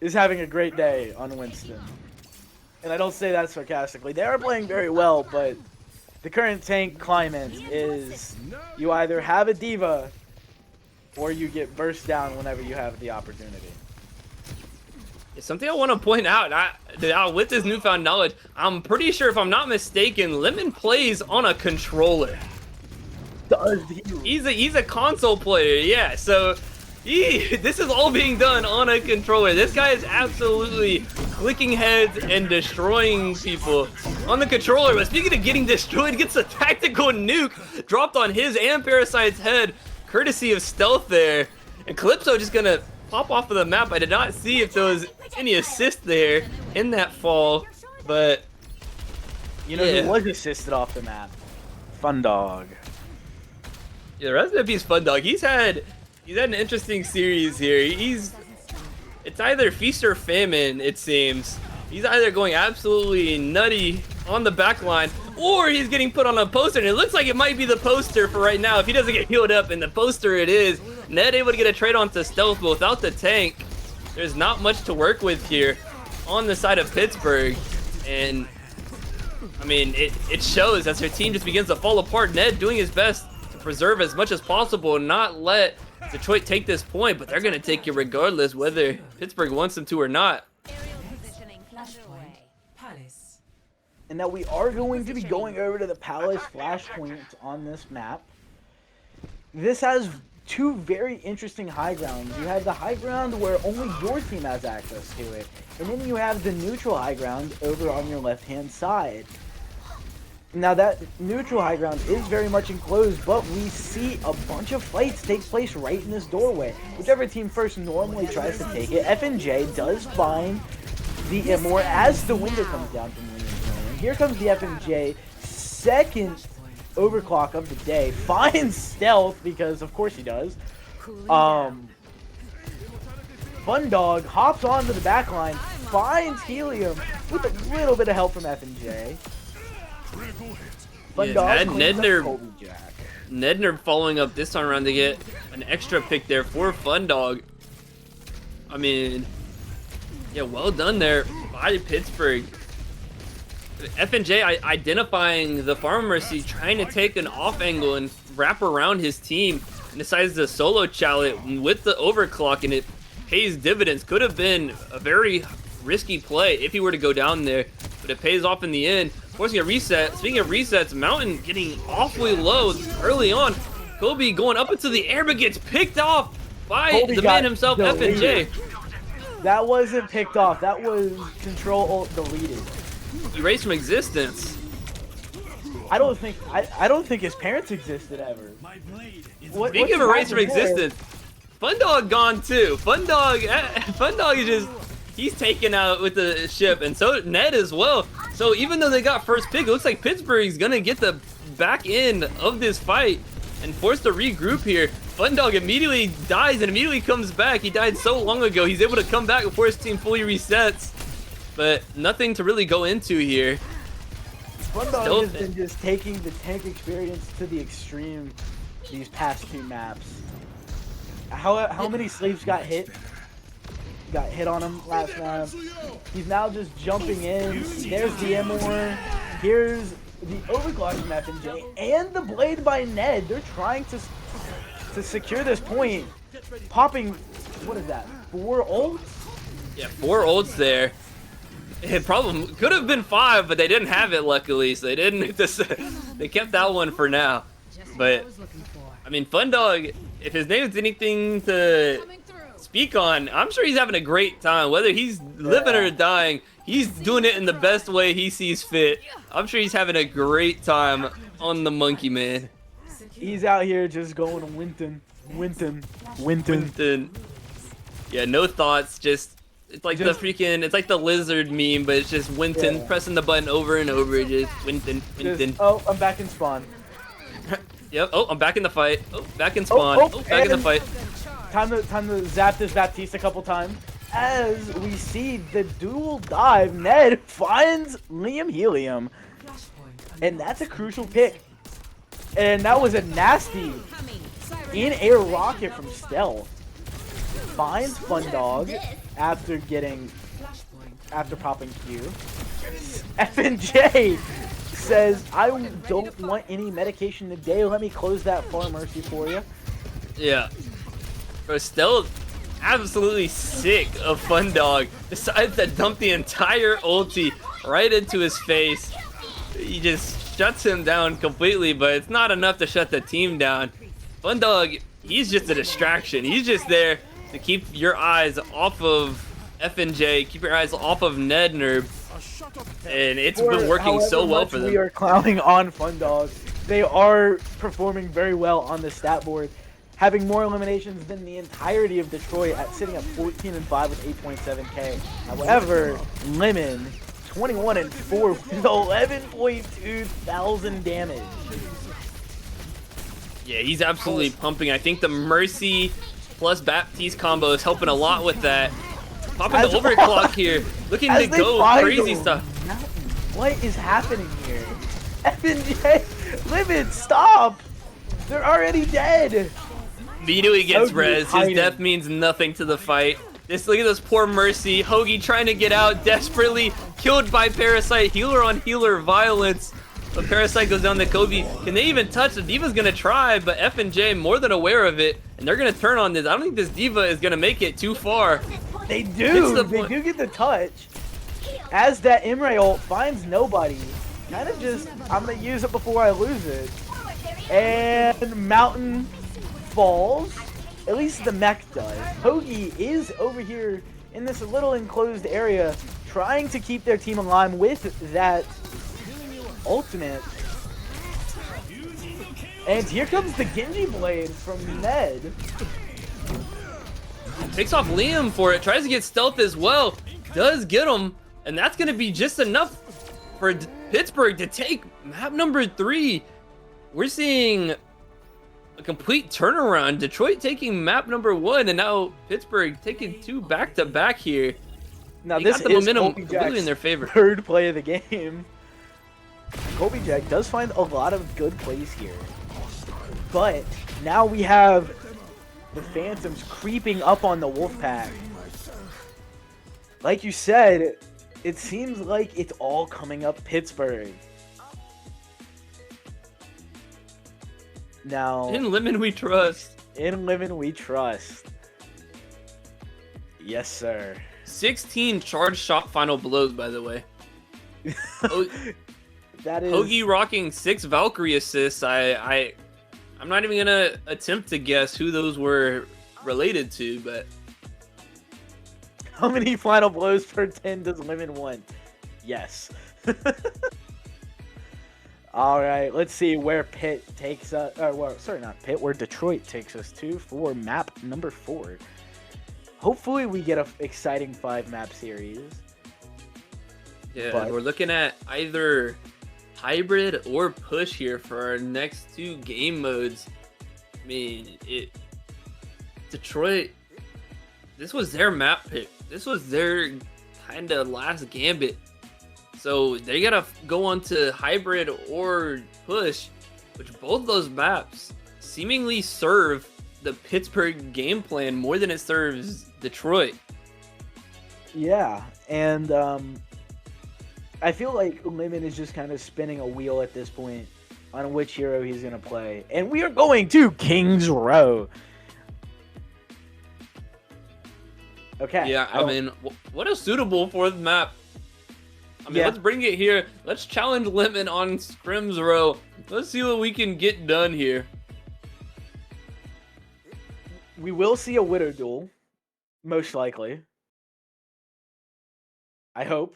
is having a great day on Winston. And I don't say that sarcastically. They are playing very well, but the current tank climate is you either have a diva or you get burst down whenever you have the opportunity. Something I want to point out, with this newfound knowledge, I'm pretty sure, if I'm not mistaken, Lemon plays on a controller. Does he? He's a console player, yeah. So this is all being done on a controller. This guy is absolutely clicking heads and destroying people on the controller. But speaking of getting destroyed, gets a tactical nuke dropped on his and Parasite's head, courtesy of stealth there. And Calypso just gonna pop off of the map. I did not see if there was any assist there in that fall, but you know who was assisted off the map? Fundog. Yeah, rest in peace, Fundog. He's had an interesting series here. It's either feast or famine, it seems. He's either going absolutely nutty on the back line, or he's getting put on a poster, and it looks like it might be the poster for right now if he doesn't get healed up, and the poster it is. Ned able to get a trade onto stealth, but without the tank, there's not much to work with here on the side of Pittsburgh. And I mean, it shows as their team just begins to fall apart. Ned doing his best to preserve as much as possible and not let Detroit take this point, but they're going to take it regardless whether Pittsburgh wants them to or not. And now we are going to be going over to the Palace flashpoint on this map. This has two very interesting high grounds. You have the high ground where only your team has access to it, and then you have the neutral high ground over on your left-hand side. Now that neutral high ground is very much enclosed, but we see a bunch of fights take place right in this doorway. Whichever team first normally tries to take it, F&J does find the Immor as the window comes down from Williams. Here comes the F&J, second overclock of the day, finds stealth because of course he does. Fundog hops onto the back line, finds Helium with a little bit of help from F&J. Nedner following up this time around to get an extra pick there for Fundog. I mean, yeah, well done there by Pittsburgh. F&J identifying the Pharmacy, trying to take an off angle and wrap around his team, and decides to solo chow it with the overclock, and it pays dividends. Could have been a very risky play if he were to go down there, but it pays off in the end, forcing a reset. Speaking of resets, Mountain getting awfully low early on. Kobe going up into the air, but gets picked off by the man himself, F&J. That wasn't picked off. That was Control-Alt-Deleted. Erased from existence. I don't think his parents existed ever. Speaking of erased from existence, Fundog gone too. Fundog is just, he's taken out with the ship, and so Ned as well. So even though they got first pick, it looks like Pittsburgh's gonna get the back end of this fight and forced to regroup here. Fundog immediately dies and immediately comes back. He died so long ago. He's able to come back before his team fully resets. But nothing to really go into here. Fundog has been just taking the tank experience to the extreme these past two maps. How many slaves got hit? Got hit on him last round. He's now just jumping in. There's the Emor. Here's the overclock from FNJ and the blade by Ned. They're trying to secure this point. Popping, what is that? 4 ults? Yeah, 4 ults there. It probably could have been 5, but they didn't have it luckily, so they didn't. They kept that one for now. But I mean, Fundog, if his name is anything to speak on, I'm sure he's having a great time. Whether he's living or dying, he's doing it in the best way he sees fit. I'm sure he's having a great time on the Monkey Man. He's out here just going Winton. Yeah, no thoughts, just it's like the freaking, it's like the lizard meme, but it's just Winton pressing the button over and over, just Winton. Oh, I'm back in spawn. Yep. Oh, I'm back in the fight. Oh, back in spawn. Oh, back in the fight. Time to zap this Baptiste a couple times. As we see the dual dive, Ned finds Liam Helium. And that's a crucial pick. And that was a nasty in-air rocket from Stealth. Finds Fundog after popping Q. FNJ says, I don't want any medication today. Let me close that Far Mercy for you. Yeah. Bro, Stealth absolutely sick of Fundog. Decides to dump the entire ulti right into his face. He just shuts him down completely, but it's not enough to shut the team down. Fundog, he's just a distraction. He's just there to keep your eyes off of FNJ, keep your eyes off of Ned Nerb. And it's been working so well for them. We are clowning on Fundog. They are performing very well on the stat board, having more eliminations than the entirety of Detroit at sitting at 14-5 with 8.7k. However, Lemon 21-4 with 11.2 thousand damage. Yeah, he's absolutely pumping. I think the Mercy plus Baptiste combo is helping a lot with that. Popping the overclock here, looking to go crazy stuff. What is happening here? FNJ, Lemon, stop! They're already dead. Vito gets res. His death means nothing to the fight. Just look at this poor Mercy. Hoagie trying to get out, desperately killed by Parasite. Healer on healer violence. But Parasite goes down to Kobe. Can they even touch? The Diva's gonna try, but FNJ more than aware of it, and they're gonna turn on this. I don't think this Diva is gonna make it too far. They do. They do get the touch. As that Imre ult finds nobody. Kind of just, I'm gonna use it before I lose it. And Mountain falls. At least the mech does. Hoagie is over here in this little enclosed area trying to keep their team alive with that ultimate. And here comes the Genji blade from Ned. Takes off Liam for it, tries to get Stealth as well. Does get him, and that's going to be just enough for Pittsburgh to take map number 3. We're seeing a complete turnaround. Detroit taking map number 1, and now Pittsburgh taking 2 back-to-back here. Now they this got the is momentum Colby completely Jack's in their favor. Third play of the game. Colby Jack does find a lot of good plays here. But now we have the Phantoms creeping up on the Wolfpack. Like you said, it seems like it's all coming up Pittsburgh. Now, In Lemon we trust. In Lemon we trust. Yes, sir. 16 charge shot final blows, by the way. That is Hoagie rocking 6 Valkyrie assists. I'm not even gonna attempt to guess who those were related to, but how many final blows per 10 does Lemon want? Yes. All right, let's see where Pitt takes us. Well, sorry, not Pitt. Where Detroit takes us to for map number 4. Hopefully, we get an exciting 5-map series. Yeah, but we're looking at either hybrid or push here for our next 2 game modes. I mean, Detroit, this was their map pick. This was their kind of last gambit. So they gotta go on to hybrid or push, which both those maps seemingly serve the Pittsburgh game plan more than it serves Detroit. Yeah, and I feel like Lemon is just kind of spinning a wheel at this point on which hero he's going to play. And we are going to King's Row. Okay. Yeah, I mean, what is suitable for the map? I mean, Yeah. let's bring it here. Let's challenge Lemon on Scrims Row. Let's see what we can get done here. We will see a Widow duel, most likely. I hope,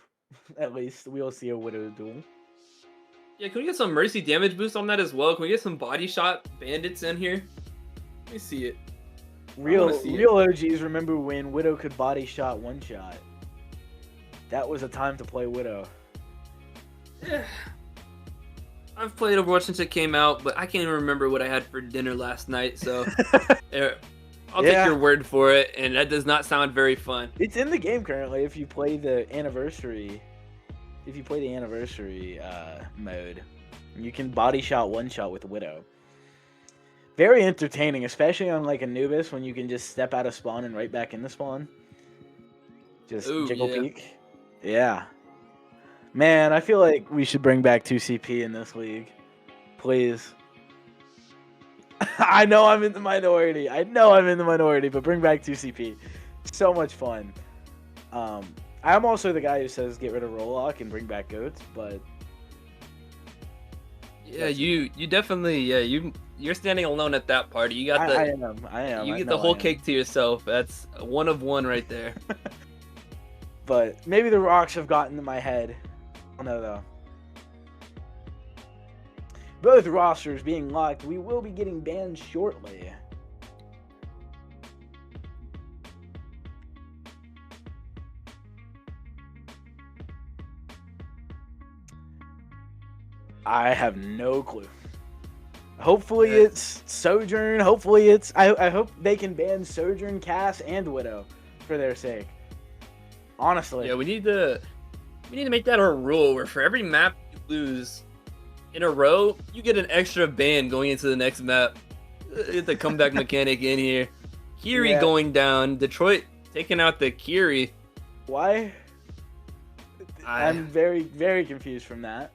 at least, we'll see a Widow duel. Yeah, can we get some mercy damage boost on that as well? Can we get some body shot bandits in here? Let me see it. Real see it. real OGs remember when Widow could body shot one shot. That was a time to play Widow. Yeah. I've played Overwatch since it came out, but I can't even remember what I had for dinner last night, so I'll take Yeah. your word for it, and that does not sound very fun. It's in the game currently if you play the anniversary. If you play the anniversary mode, you can body shot one shot with Widow. Very entertaining, especially on like Anubis when you can just step out of spawn and right back into spawn. Just Ooh, jiggle yeah. peek. Yeah. Man, I feel like we should bring back 2CP in this league. Please. I know I'm in the minority. But bring back 2CP. So much fun. I'm also the guy who says get rid of Rollock and bring back Goats, but Yeah, you definitely, you're standing alone at that party. You got I am. you I get know the whole I am. cake to yourself. That's one of one right there. But maybe the rocks have gotten to my head. I don't know though. Both rosters being locked, we will be getting banned shortly. I have no clue. Hopefully Yeah. it's Sojourn. Hopefully it's... I hope they can ban Sojourn, Cass, and Widow for their sake. Honestly. Yeah, we need to make that a rule where for every map you lose in a row, you get an extra ban going into the next map. Get the comeback mechanic in here. Kiri Yeah. going down. Detroit taking out the Kiri. Why? I'm very, very confused from that.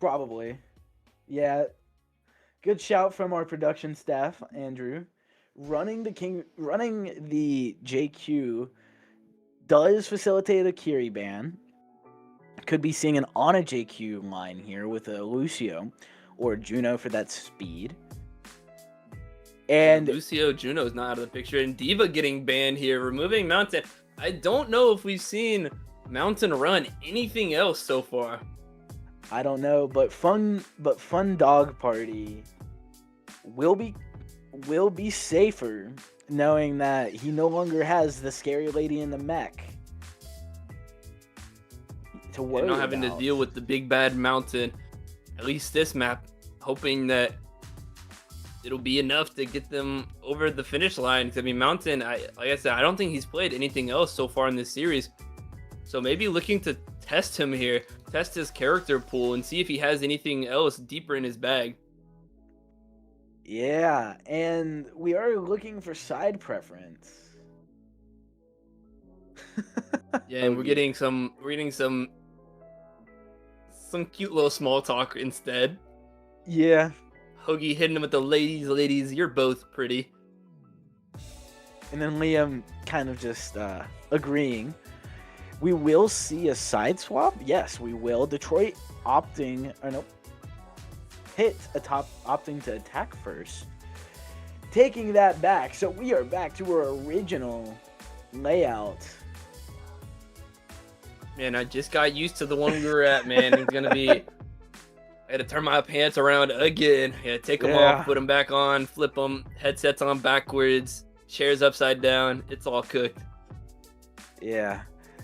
Probably. Yeah. Good shout from our production staff, Andrew. Running the JQ does facilitate a Kiri ban. Could be seeing an on a JQ line here with a Lucio or Juno for that speed. And Lucio Juno's not out of the picture, and Diva getting banned here, removing Mountain. I don't know if we've seen Mountain run anything else so far. I don't know, but Fun Dog Party will be safer knowing that he no longer has the scary lady in the mech to worry And not having about. to deal with the big bad Mountain. At least this map, hoping that it'll be enough to get them over the finish line. 'Cause, I mean, Mountain, like I said, I don't think he's played anything else so far in this series. So maybe looking to test him here, test his character pool, and see if he has anything else deeper in his bag. Yeah, and we are looking for side preference. Yeah, and we're Okay. getting some cute little small talk instead. Yeah, Hoagie hitting him with the ladies, you're both pretty. and then Liam kind of just agreeing. We will see a side swap. Yes, we will. Detroit opting, or nope, Hit opting to attack first, taking that back. So we are back to our original layout. Man, I just got used to the one we were at, man. It's gonna be. I had to turn my pants around again. Yeah, take them Yeah. off, put them back on, flip them, headsets on backwards, chairs upside down. It's all cooked. Yeah,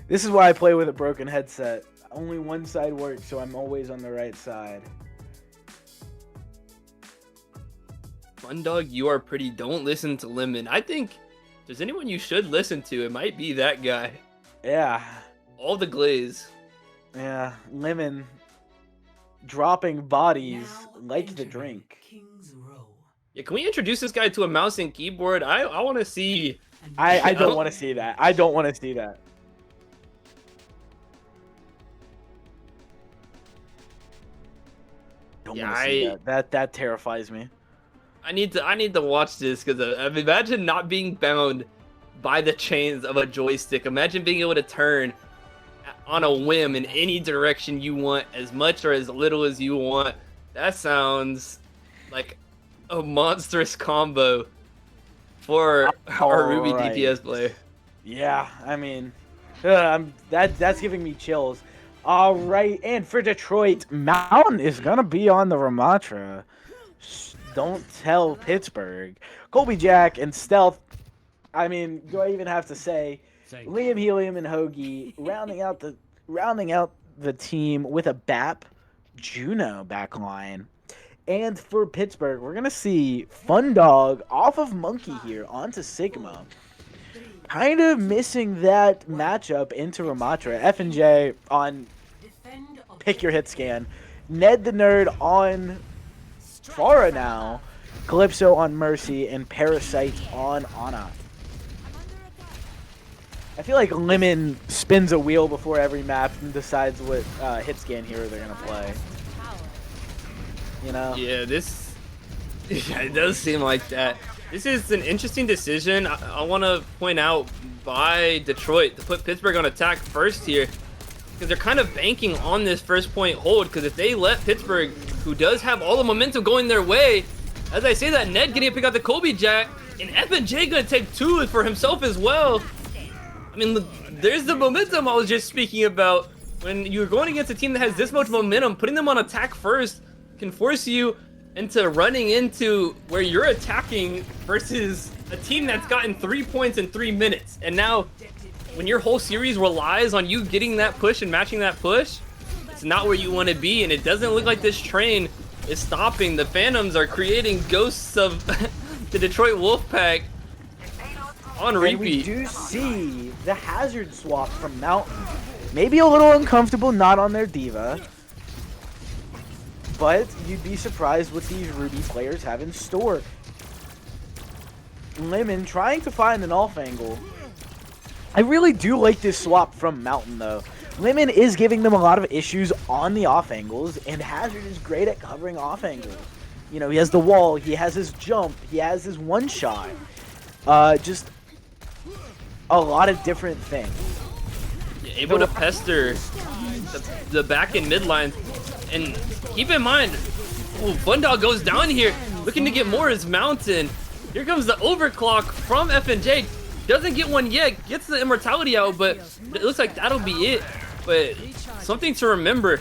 this is why I play with a broken headset. Only one side works, so I'm always on the right side. Fun Dog, you are pretty. Don't listen to Lemon. I think if there's anyone you should listen to, it might be that guy. Yeah, All the glaze. yeah, Lemon. dropping bodies like the drink. Yeah, can we introduce this guy to a mouse and keyboard? I want to see. I don't want to see that. I don't want to see that. Don't want to see that. That terrifies me. I need to watch this because imagine not being bound by the chains of a joystick. Imagine being able to turn on a whim in any direction you want, as much or as little as you want. That sounds like a monstrous combo for our Ruby DPS player. Yeah, I mean, that's giving me chills. All right, and for Detroit, Mountain is gonna be on the Ramatra. Don't tell Pittsburgh. Colby Jack and Stealth. I mean, do I even have to say? Liam, Helium, and Hoagie rounding out the team with a BAP Juno backline. And for Pittsburgh, we're gonna see Fun Dog off of Monkey here onto Sigma. Kind of missing that matchup into Ramatra. F&J on Pick Your Hit Scan. Ned the Nerd on Farah now. Calypso on Mercy, and Parasite on Ana. I feel like Lemon spins a wheel before every map and decides what hit scan hero they're gonna play. You know? Yeah, it does seem like that. This is an interesting decision. I want to point out by Detroit to put Pittsburgh on attack first here, because they're kind of banking on this first point hold. Because if they let Pittsburgh, who does have all the momentum going their way, as I say that, Ned getting to pick out the Colby Jack, and F&J gonna take two for himself as well. I mean, there's the momentum I was just speaking about. When you're going against a team that has this much momentum, putting them on attack first can force you into running into where you're attacking versus a team that's gotten 3 points in 3 minutes. And now, when your whole series relies on you getting that push and matching that push, it's not where you want to be. And it doesn't look like this train is stopping. The Phantoms are creating ghosts of the Detroit Wolfpack on repeat. And we do see the hazard swap from Mountain. Maybe a little uncomfortable, not on their diva. But you'd be surprised what these Ruby players have in store. Lemon trying to find an off angle. I really do like this swap from Mountain, though. Lemon is giving them a lot of issues on the off angles, and Hazard is great at covering off angles. You know, he has the wall, he has his jump, he has his one shot. Just a lot of different things. Yeah, able to pester the back and mid line. And keep in mind, Bundog goes down here, looking to get more as Mountain. Here comes the overclock from F&J. Doesn't get one yet, gets the immortality out, but it looks like that'll be it. But something to remember,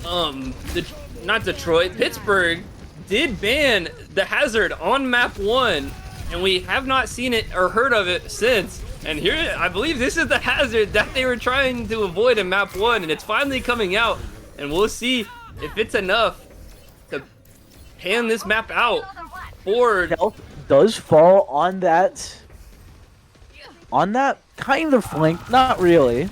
not Detroit, Pittsburgh did ban the hazard on map 1, and we have not seen it or heard of it since. And here, I believe this is the hazard that they were trying to avoid in map 1, and it's finally coming out. And we'll see if it's enough to hand this map out for... Health does fall on that kind of flank. Not really.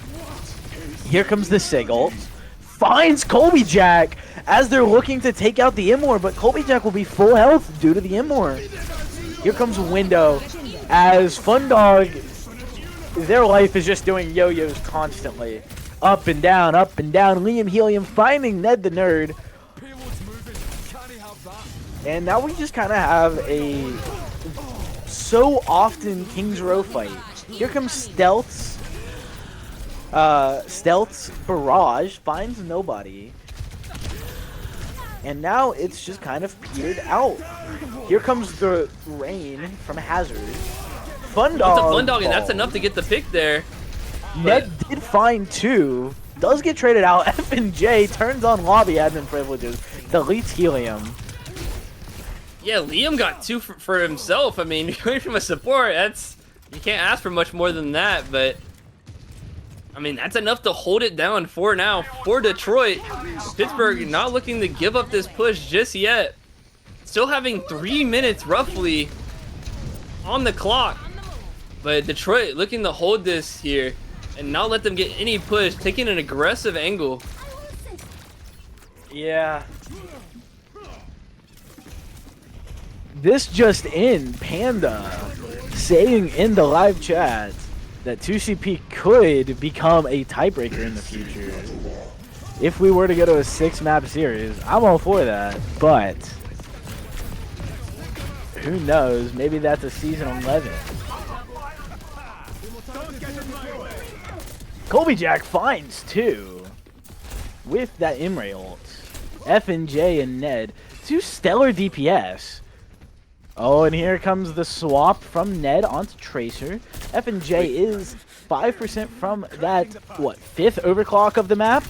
Here comes the Sigil. Finds Colby Jack as they're looking to take out the Immor, but Colby Jack will be full health due to the Immor. Here comes Window as Fun Dog, their life is just doing yo-yos constantly. Up and down, up and down. Liam Helium finding Ned the Nerd. And now we just kind of have a so often King's Row fight. Here comes Stealth's barrage, finds nobody. And now it's just kind of petered out. Here comes the rain from Hazard. Fun Dog. It's a Fun Dog, and that's enough to get the pick there. Ned did find two. Does get traded out. F&J turns on lobby admin privileges. Deletes Helium. Yeah, Liam got two for himself. I mean, going from a support, you can't ask for much more than that. But I mean, that's enough to hold it down for now for Detroit. Pittsburgh not looking to give up this push just yet. Still having 3 minutes roughly on the clock. But Detroit looking to hold this here and not let them get any push, taking an aggressive angle. Yeah. This just in, Panda saying in the live chat that 2CP could become a tiebreaker in the future. If we were to go to a 6-map series, I'm all for that, but who knows? Maybe that's a season 11. Colby Jack finds 2 with that Imre ult. F&J and Ned, 2 stellar DPS. Oh, and here comes the swap from Ned onto Tracer. F&J is 5% from that, what, 5th overclock of the map?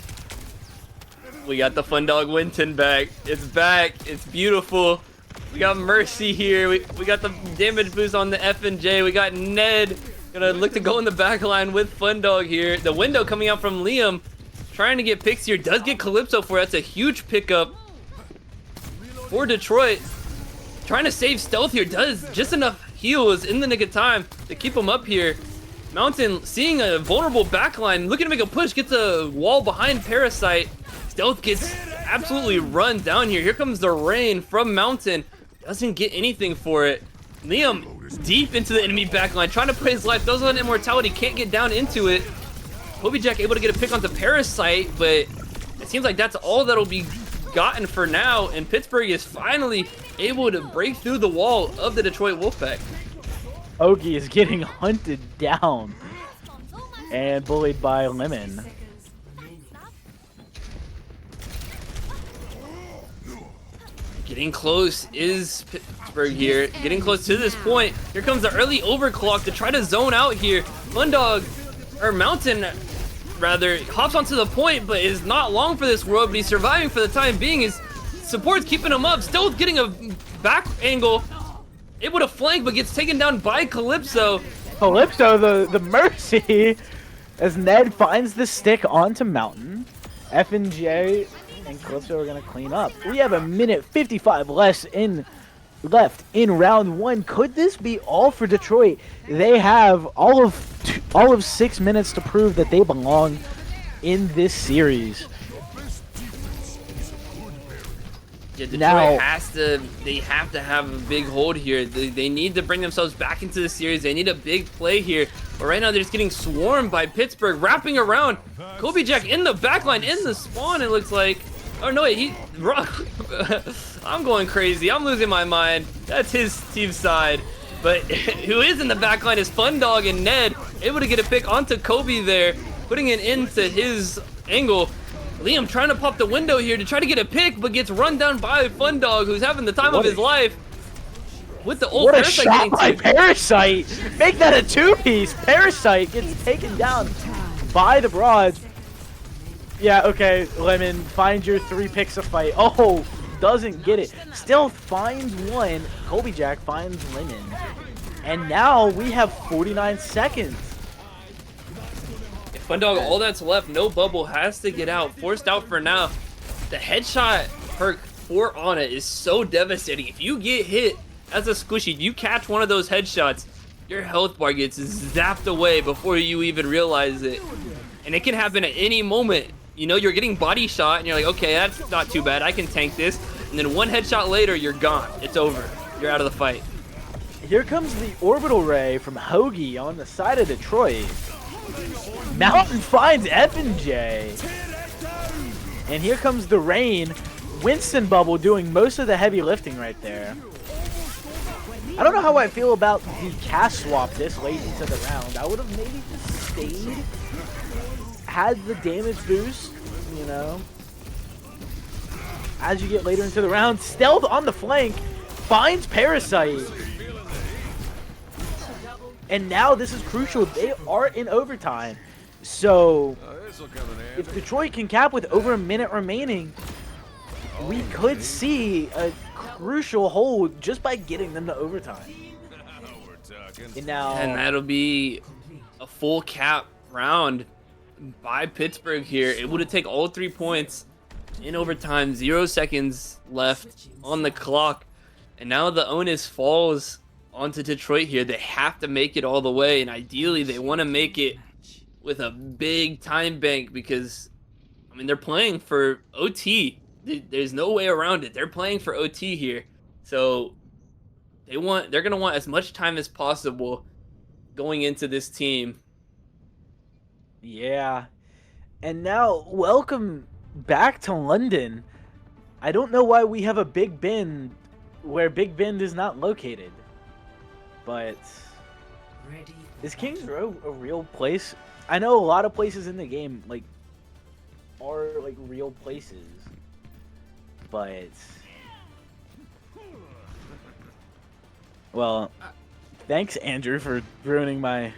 We got the Fun Dog Winton back. It's back. It's beautiful. We got Mercy here. We got the damage boost on the F&J. We got Ned. Gonna look to go in the back line with Fun Dog here. The window coming out from Liam. Trying to get picks here. Does get Calypso for it. That's a huge pickup for Detroit. Trying to save Stealth here. Does just enough heals in the nick of time to keep him up here. Mountain seeing a vulnerable backline. Looking to make a push. Gets a wall behind Parasite. Stealth gets absolutely run down here. Here comes the rain from Mountain. Doesn't get anything for it. Liam deep into the enemy backline, trying to put his life. Those on Immortality can't get down into it. Kobe Jack able to get a pick onto Parasite, but it seems like that's all that'll be gotten for now. And Pittsburgh is finally able to break through the wall of the Detroit Wolfpack. Ogie is getting hunted down and bullied by Lemon. Getting close is Pittsburgh here. Getting close to this point. Here comes the early overclock to try to zone out here. Fundog, or Mountain, rather, hops onto the point, but is not long for this world, but he's surviving for the time being. His support's keeping him up. Still getting a back angle. Able to flank, but gets taken down by Calypso. Calypso, the Mercy, as Ned finds the stick onto Mountain. F&J and Calypso are going to clean up. We have 1:55 left in round 1. Could this be all for Detroit? They have all of 6 minutes to prove that they belong in this series. Yeah, Detroit Now, they have to have a big hold here. They need to bring themselves back into the series. They need a big play here. But right now they're just getting swarmed by Pittsburgh, wrapping around. Kobe Jack in the backline, in the spawn, it looks like. Oh no, wait, I'm going crazy. I'm losing my mind. That's his team's side. But who is in the backline is Fun Dog and Ned, able to get a pick onto Kobe there, putting it into his angle. Liam trying to pop the window here to try to get a pick, but gets run down by Fun Dog, who's having the time of his life. With the old what a Parasite shot by getting Parasite! Make that a 2-piece! Parasite gets taken down by the Broads. Yeah, okay, Lemon, find your 3 picks a fight. Oh, doesn't get it. Still finds one. Kobe Jack finds Lemon. And now we have 49 seconds. Fun Dog, all that's left, no bubble, has to get out. Forced out for now. The headshot perk for Ana is so devastating. If you get hit as a squishy, you catch one of those headshots, your health bar gets zapped away before you even realize it. And it can happen at any moment. You know, you're getting body shot and you're like, okay, that's not too bad. I can tank this. And then one headshot later, you're gone. It's over. You're out of the fight. Here comes the orbital ray from Hoagie on the side of Detroit. Mountain finds F&J. And here comes the rain. Winston Bubble doing most of the heavy lifting right there. I don't know how I feel about the cast swap this late into the round. I would have maybe just stayed, had the damage boost, you know. As you get later into the round, Stealth on the flank finds Parasite. And now this is crucial. They are in overtime. So if Detroit can cap with over a minute remaining, we could see a crucial hold just by getting them to overtime. And now, And that'll be a full cap round by Pittsburgh here. Able to take all 3 points in overtime. 0 seconds left on the clock. And now the onus falls onto Detroit here. They have to make it all the way. And ideally, they want to make it with a big time bank because, I mean, they're playing for OT. There's no way around it. They're playing for OT here, so they're gonna want as much time as possible going into this team. Yeah. And now, welcome back to London. I don't know why we have a Big Bend where Big Bend is not located. But is Kings Row a real place? I know a lot of places in the game like are like real places. But well, thanks Andrew for ruining my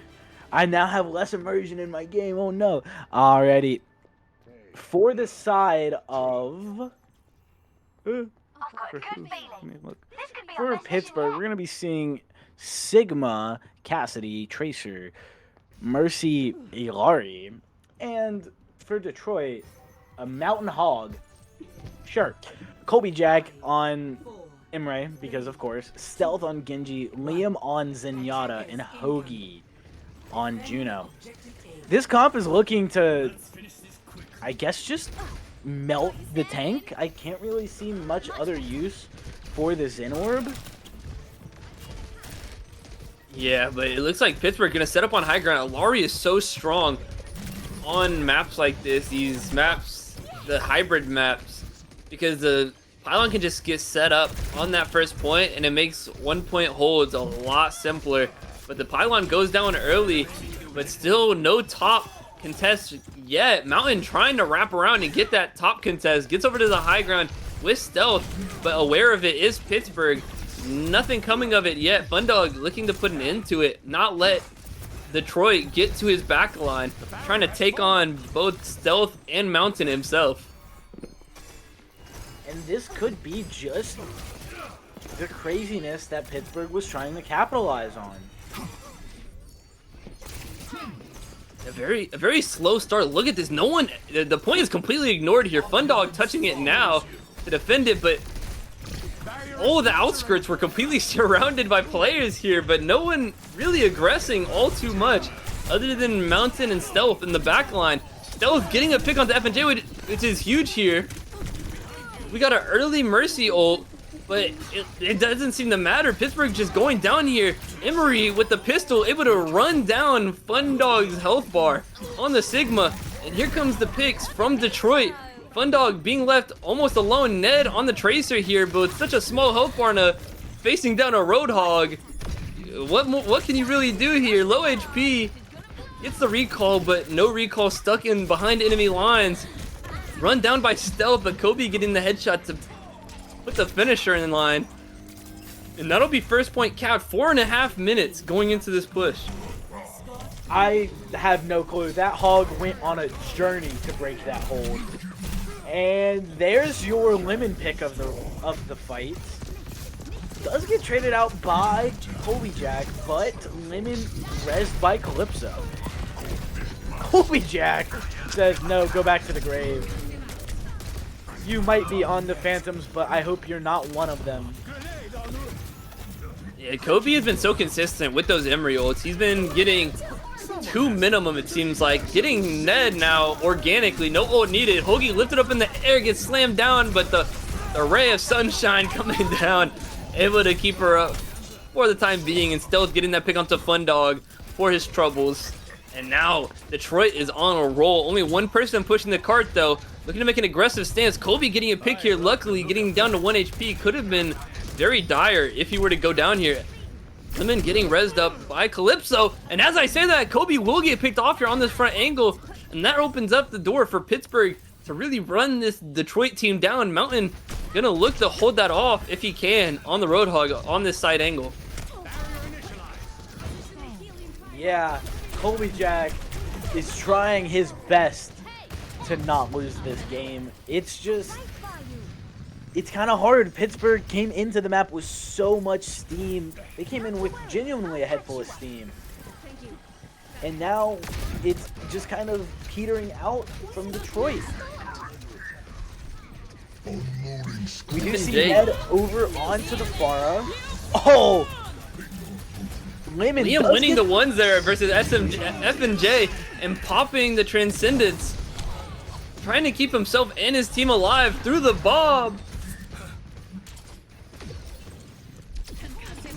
I now have less immersion in my game. Oh no. Alrighty. For the side of for Pittsburgh, we're gonna be seeing Sigma, Cassidy, Tracer, Mercy, Ilari, and for Detroit, a Mountain Hog. Sure. Kobe Jack on Imre, because of course. Stealth on Genji, Liam on Zenyatta, and Hoagie on Juno. This comp is looking to, I guess, just melt the tank. I can't really see much other use for the Zen Orb. Yeah, but it looks like Pittsburgh gonna set up on high ground. Ilari is so strong on maps like this, these maps, the hybrid maps, because the pylon can just get set up on that first point and it makes 1 point holds a lot simpler. But the pylon goes down early, but still no top contest yet. Mountain trying to wrap around and get that top contest, gets over to the high ground with stealth, but aware of it is Pittsburgh. Nothing coming of it yet. Fundog looking to put an end to it, not let Detroit get to his back line, trying to take on both Stealth and Mountain himself. And this could be just the craziness that Pittsburgh was trying to capitalize on. A very slow start. Look at this. No one, the point is completely ignored here. Fundog touching it now to defend it, but all the outskirts were completely surrounded by players here, but no one really aggressing all too much other than Mountain and Stealth in the back line. Stealth getting a pick onto FNJ, which is huge here. We got an early Mercy ult, but it doesn't seem to matter. Pittsburgh just going down here. Emery with the pistol able to run down Fundog's health bar on the Sigma. And here comes the picks from Detroit. Fundog being left almost alone. Ned on the Tracer here, but with such a small health bar and facing down a Roadhog. What can you really do here? Low HP. Gets the recall, but no recall, stuck in behind enemy lines. Run down by Stealth, but Kobe getting the headshot to put the finisher in line. And that'll be first point capped. 4.5 minutes going into this push. I have no clue. That Hog went on a journey to break that hold. And there's your Lemon pick of the fight. Does get traded out by Kobe Jack, but Lemon rezzed by Calypso. Kobe Jack says, no, go back to the grave. You might be on the Phantoms, but I hope you're not one of them. Yeah, Kobe has been so consistent with those Emery ults. He's been getting 2 minimum, it seems like. Getting Ned now organically, no ult needed. Hoagie lifted up in the air, gets slammed down, but the ray of sunshine coming down, able to keep her up for the time being, and Stealth getting that pick onto Fundog for his troubles. And now Detroit is on a roll. Only one person pushing the cart though, looking to make an aggressive stance. Kobe getting a pick here, luckily getting down to 1 HP. Could have been very dire if he were to go down here. Lemon getting rezzed up by Calypso, and as I say that, Kobe will get picked off here on this front angle, and that opens up the door for Pittsburgh to really run this Detroit team down. Mountain gonna look to hold that off if he can on the Roadhog on this side angle. Yeah, Kobe Jack is trying his best to not lose this game. It's just, it's kind of hard. Pittsburgh came into the map with so much steam. They came in with genuinely a head full of steam. And now it's just kind of petering out from Detroit. We do see Ned over onto the Pharah. Oh! Liam winning the ones there versus FNJ and popping the Transcendence. trying to keep himself and his team alive through the bomb.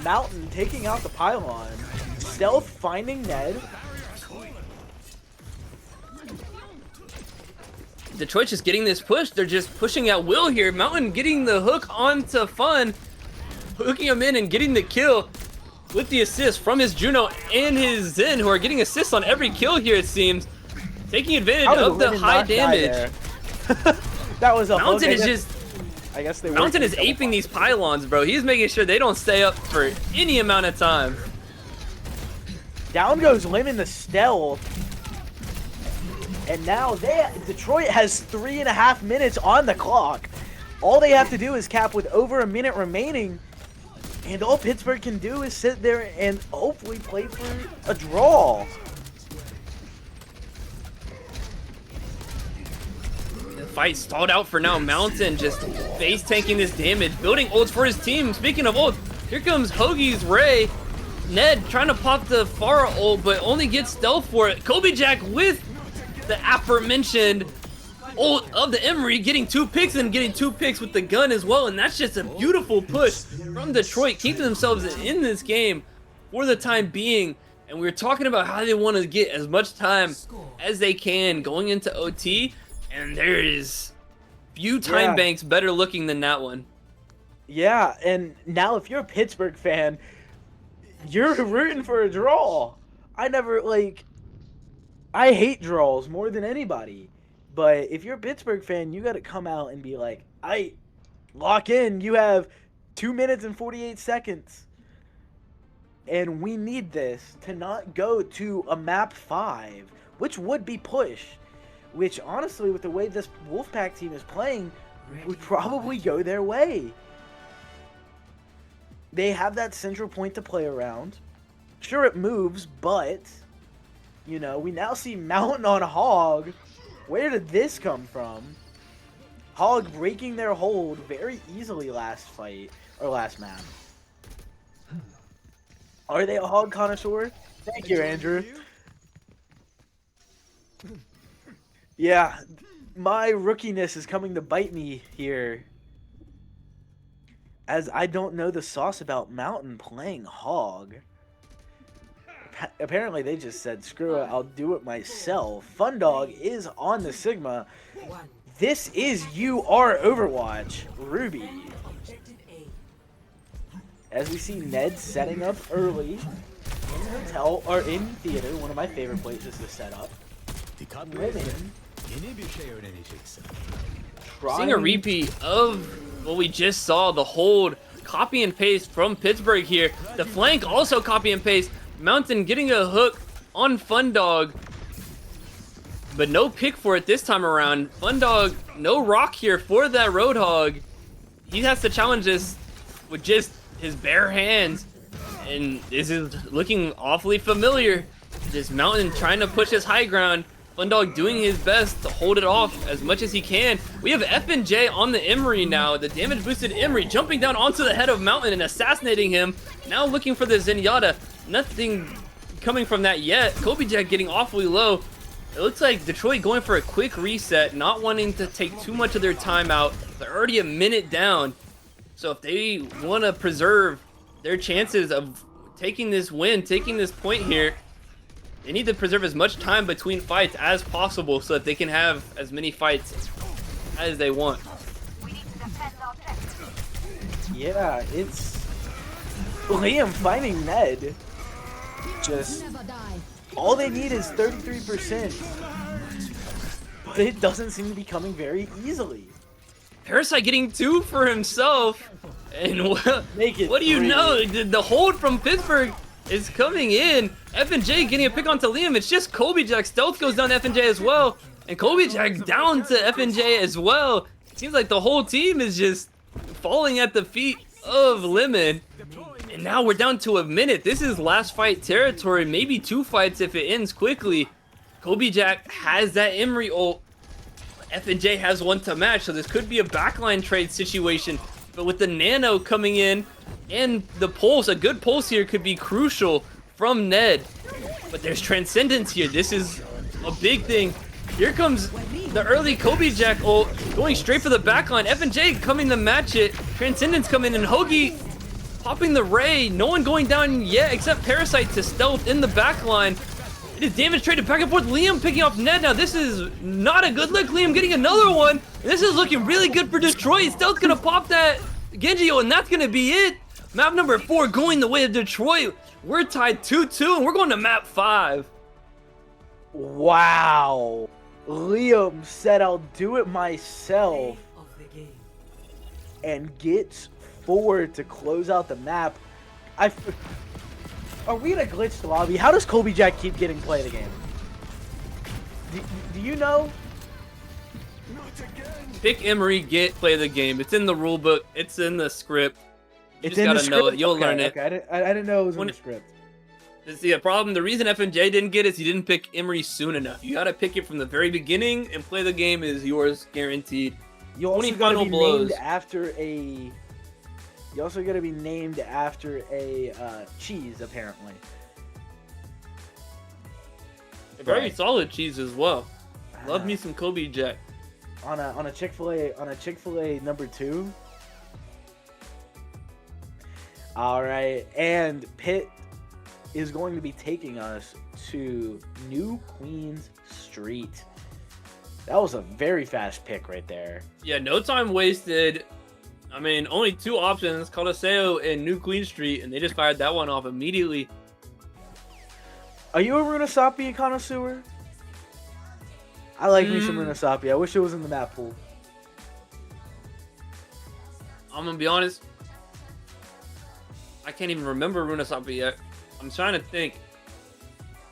Mountain taking out the pylon. Stealth finding Ned. Detroit just getting this push. They're just pushing at will here. Mountain getting the hook onto Fun, hooking him in and getting the kill with the assist from his Juno and his Zen, who are getting assists on every kill here, it seems. Taking advantage of the high damage. That was a Mountain hook. is just... I guess they Mountain is aping these pylons, bro. He's making sure they don't stay up for any amount of time. Down goes Lim in the stealth. And now Detroit has 3.5 minutes on the clock. All they have to do is cap with over a minute remaining. And all Pittsburgh can do is sit there and hopefully play for a draw. Fight stalled out for now. Mountain just face tanking this damage, building ults for his team. Speaking of ults, here comes Hoagie's Ray. Ned trying to pop the Pharah ult, but only gets stealth for it. Kobe Jack with the aforementioned ult of the Emery, getting 2 picks and getting 2 picks with the gun as well. And that's just a beautiful push from Detroit, keeping themselves in this game for the time being. And we were talking about how they want to get as much time as they can going into OT. And there is few time banks better looking than that one. Yeah, and now if you're a Pittsburgh fan, you're rooting for a draw. I hate draws more than anybody. But if you're a Pittsburgh fan, you got to come out and be like, lock in. You have 2 minutes and 48 seconds. And we need this to not go to a map 5, which would be push. Which, honestly, with the way this Wolfpack team is playing, would probably go their way. They have that central point to play around. Sure, it moves, but, you know, we now see Mountain on Hog. Where did this come from? Hog breaking their hold very easily last fight, or last map. Are they a Hog connoisseur? Thank you, Andrew. Yeah, my rookiness is coming to bite me here. As I don't know the sauce about Mountain playing Hog. Apparently they just said, screw it, I'll do it myself. Fundog is on the Sigma. This is UR Overwatch, Ruby. As we see Ned setting up early in hotel, or in theater, one of my favorite places to set up. Women. Seeing a repeat of what we just saw, the hold, copy and paste from Pittsburgh here. The flank also copy and paste. Mountain getting a hook on Fundog, but no pick for it this time around. Fundog, no rock here for that Roadhog. He has to challenge this with just his bare hands, and this is looking awfully familiar. This Mountain trying to push his high ground. Fundog doing his best to hold it off as much as he can. We have F&J on the Emery now. The damage boosted Emery jumping down onto the head of Mountain and assassinating him. Now looking for the Zenyatta. Nothing coming from that yet. Kobe Jack getting awfully low. It looks like Detroit going for a quick reset, not wanting to take too much of their time out. They're already a minute down. So if they want to preserve their chances of taking this win, taking this point here, they need to preserve as much time between fights as possible so that they can have as many fights as they want. Yeah, it's Liam finding Ned. Just all they need is 33%, but it doesn't seem to be coming very easily. Parasite getting 2 for himself, and what do you know? The hold from Pittsburgh is coming in. F&J getting a pick onto Liam. It's just Kobe Jack. Stealth goes down to F&J as well, and Kobe Jack down to F&J as well. It seems like the whole team is just falling at the feet of Lemon. And now we're down to a minute. This is last fight territory, maybe 2 fights if it ends quickly. Kobe Jack has that Emery ult. F&J has one to match, so this could be a backline trade situation. But with the Nano coming in and the pulse, a good pulse here could be crucial from Ned. But there's Transcendence here. This is a big thing. Here comes the early Kobe Jack ult, going straight for the backline. F&J coming to match it. Transcendence coming in. Hoagie popping the Ray. No one going down yet except Parasite to stealth in the backline. It is damage traded back and forth. Liam picking off Ned. Now this is not a good look. Liam getting another one. This is looking really good for Detroit. Stealth gonna pop that Genji ult, and that's gonna be it. Map number 4 going the way of Detroit. We're tied 2-2, and we're going to map 5. Wow. Liam said I'll do it myself and gets forward to close out the map. Are we in a glitched lobby? How does Kobe Jack keep getting play of the game? Do you know? Pick Emery, get play of the game. It's in the rule book. It's in the script. You It's just in the gotta know script? it. You'll Okay, learn it. Okay. I didn't know it was in the script. See, a problem. The reason FNJ didn't get it is he didn't pick Emery soon enough. You gotta pick it from the very beginning, and play the game is yours guaranteed. You also 20 gotta final be blows. named after a. You also gotta be named after a cheese, apparently. A very Right. solid cheese as well. Love me some Kobe Jack. On a Chick-fil-A number 2. All right, and Pitt is going to be taking us to New Queens Street. That was a very fast pick right there. Yeah, no time wasted. I mean, only 2 options, Coliseo and New Queen Street, and they just fired that one off immediately. Are you a Runasapi connoisseur? I like me some Runasapi. I wish it was in the map pool. I'm gonna be honest. I can't even remember Runasapi yet. I'm trying to think.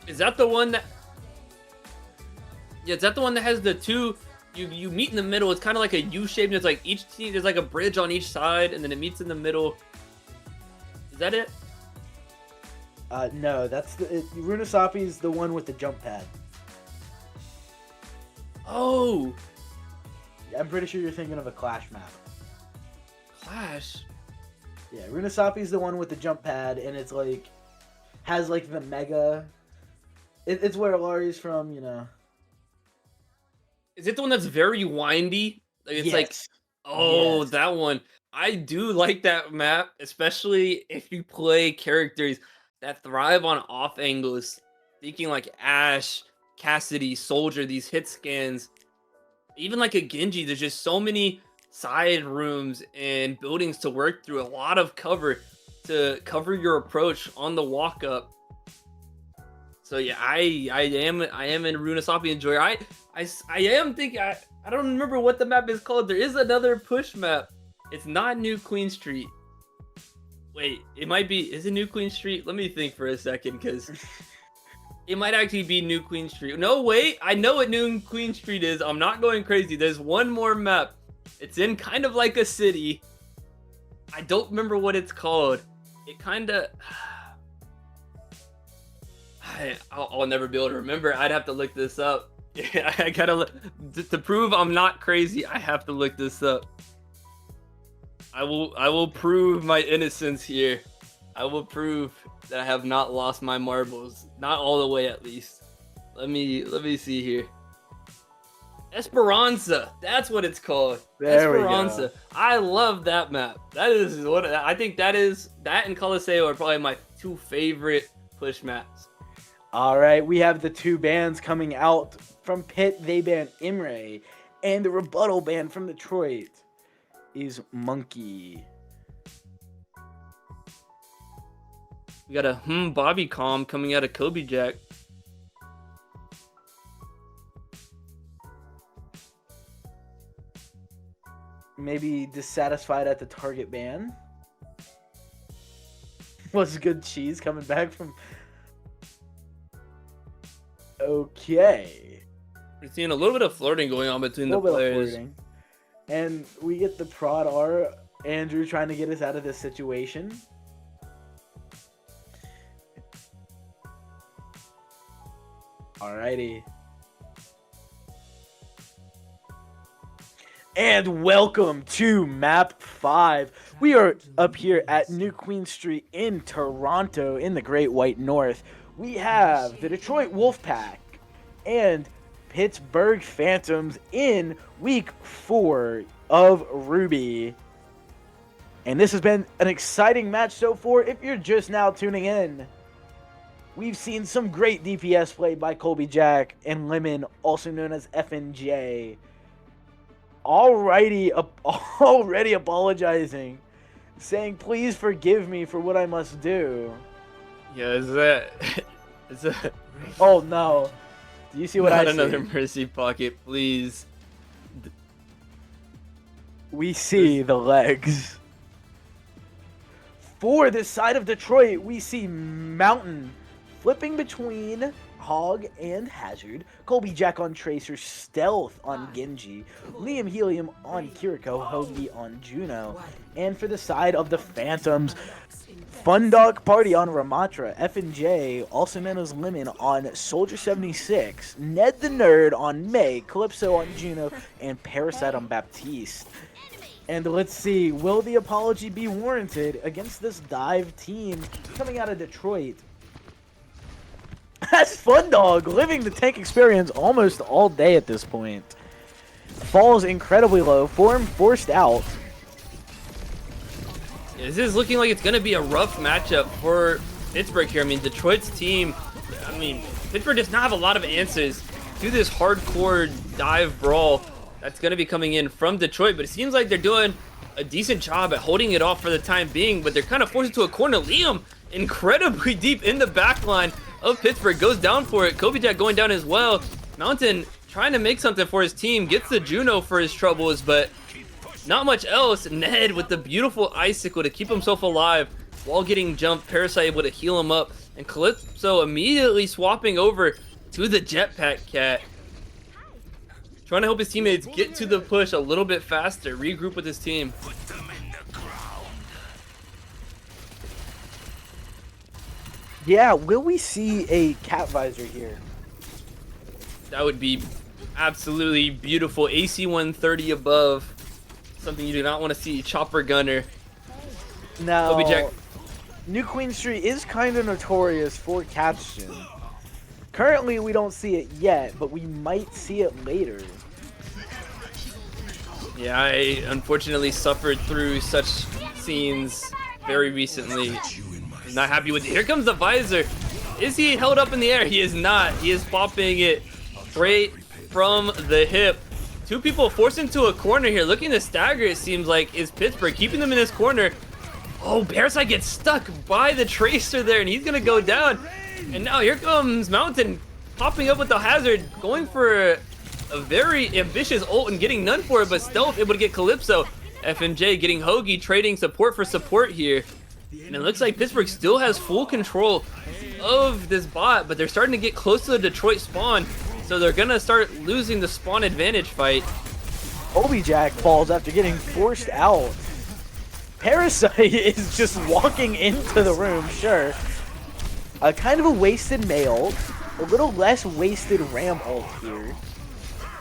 Is that the one that... Yeah, is that the one that has the 2... You meet in the middle. It's kind of like a U shape. And it's like each team... There's like a bridge on each side. And then it meets in the middle. Is that it? No, that's the... Runasapi is the one with the jump pad. Oh! I'm pretty sure you're thinking of a Clash map. Clash? Yeah, Runasapi is the one with the jump pad, and it's like... Has like the mega... It's where Lari's from, you know. Is it the one that's very windy? Like, it's like... Yes. Oh, Yes. that one. I do like that map, especially if you play characters that thrive on off angles. Thinking like Ashe, Cassidy, Soldier, these hit scans. Even like a Genji, there's just so many side rooms and buildings to work through. A lot of cover to cover your approach on the walk up. So yeah, I am in Runasapi Enjoyer. I am thinking I don't remember what the map is called. There is another push map. It's not New Queen Street. Wait, it might be. Is it New Queen Street? Let me think for a second, because it might actually be New Queen Street. No, wait. I know what New Queen Street is. I'm not going crazy. There's one more map. It's in kind of like a city. I don't remember what it's called. It kind of... I'll never be able to remember. I'd have to look this up. Yeah, I gotta to prove I'm not crazy. I have to look this up. I will prove my innocence here. I will prove that I have not lost my marbles. Not all the way, at least. Let me see here. Esperanza. That's what it's called. There we Esperanza. go. I love that map. That is what I think. That and Coliseo are probably my 2 favorite push maps. All right, we have the 2 bans coming out from Pitt. They ban Imre, and the rebuttal ban from Detroit is Monkey. We got a Bobby Calm coming out of Kobe Jack. Maybe dissatisfied at the target ban. Was good cheese coming back from... Okay. We're seeing a little bit of flirting going on between the players. And we get the prod R, Andrew trying to get us out of this situation. Alrighty. And welcome to map 5. We are up here at New Queen Street in Toronto in the Great White North. We have the Detroit Wolfpack and Pittsburgh Phantoms in week 4 of Ruby. And this has been an exciting match so far. If you're just now tuning in, we've seen some great DPS played by Colby Jack and Lemon, also known as FNJ. Already apologizing, saying please forgive me for what I must do. Yeah, is that Oh no. Do you see what I see? Not another mercy pocket, please. We see the legs. For this side of Detroit, we see Mountain flipping between Hog and Hazard, Colby Jack on Tracer, Stealth on Genji, Liam Helium on Kiriko, Hoagie on Juno, and for the side of the Phantoms, Fun Dog Party on Ramatra, F&J, also known as Lemon, on Soldier 76, Ned the Nerd on May, Calypso on Juno, and Parasite on Baptiste. And let's see, will the apology be warranted against this dive team coming out of Detroit? That's Fun Dog, living the tank experience almost all day at this point. Falls incredibly low, form forced out. This is looking like it's going to be a rough matchup for Pittsburgh here. I mean, Detroit's team, Pittsburgh does not have a lot of answers to this hardcore dive brawl that's going to be coming in from Detroit, but it seems like they're doing a decent job at holding it off for the time being, but they're kind of forced into a corner. Liam, incredibly deep in the back line of Pittsburgh, goes down for it. Kobe Jack going down as well. Mountain trying to make something for his team, gets the Juno for his troubles, but not much else. Ned with the beautiful icicle to keep himself alive while getting jumped. Parasite able to heal him up, and Calypso immediately swapping over to the Jetpack Cat, trying to help his teammates get to the push a little bit faster, regroup with his team. Yeah, will we see a cat visor here? That would be absolutely beautiful. AC 130 above. Something you do not want to see. Chopper Gunner. Now, Kobe Jack. New Queen Street is kind of notorious for caption. Currently, we don't see it yet, but we might see it later. Yeah, I unfortunately suffered through such scenes very recently. I'm not happy with it. Here comes the visor. Is he held up in the air? He is not. He is popping it straight from the hip. Two people forced into a corner here. Looking to stagger, it seems like, is Pittsburgh. Keeping them in this corner. Oh, Parasite gets stuck by the Tracer there, and he's going to go down. And now here comes Mountain popping up with the Hazard, going for a very ambitious ult and getting none for it, but Stealth able to get Calypso. FNJ getting Hoagie, trading support for support here. And it looks like Pittsburgh still has full control of this bot, but they're starting to get close to the Detroit spawn, so they're going to start losing the spawn advantage fight. Kobe Jack falls after getting forced out. Parasite is just walking into the room, sure. A kind of a wasted male, a little less wasted Ram ult here.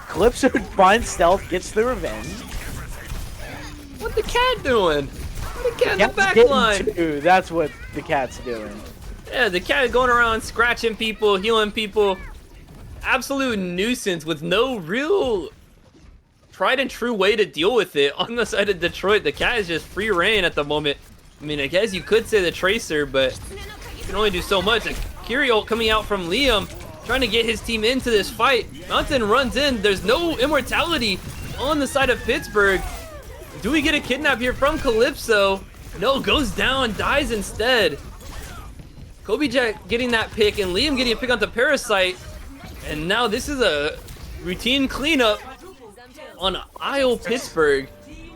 Calypso finds Stealth, gets the revenge. What the cat doing? What the cat in the back getting line? too. That's what the cat's doing. Yeah, the cat is going around scratching people, healing people. Absolute nuisance with no real tried and true way to deal with it on the side of Detroit. The cat is just free reign at the moment. I mean, I guess you could say the Tracer, but you can only do so much. A Curie ult coming out from Liam, trying to get his team into this fight. Mountain runs in. There's no immortality on the side of Pittsburgh. Do we get a kidnap here from Calypso? No, goes down, dies instead. Kobe Jack getting that pick, and Liam getting a pick onto Parasite. And now this is a routine cleanup on Isle Pittsburgh.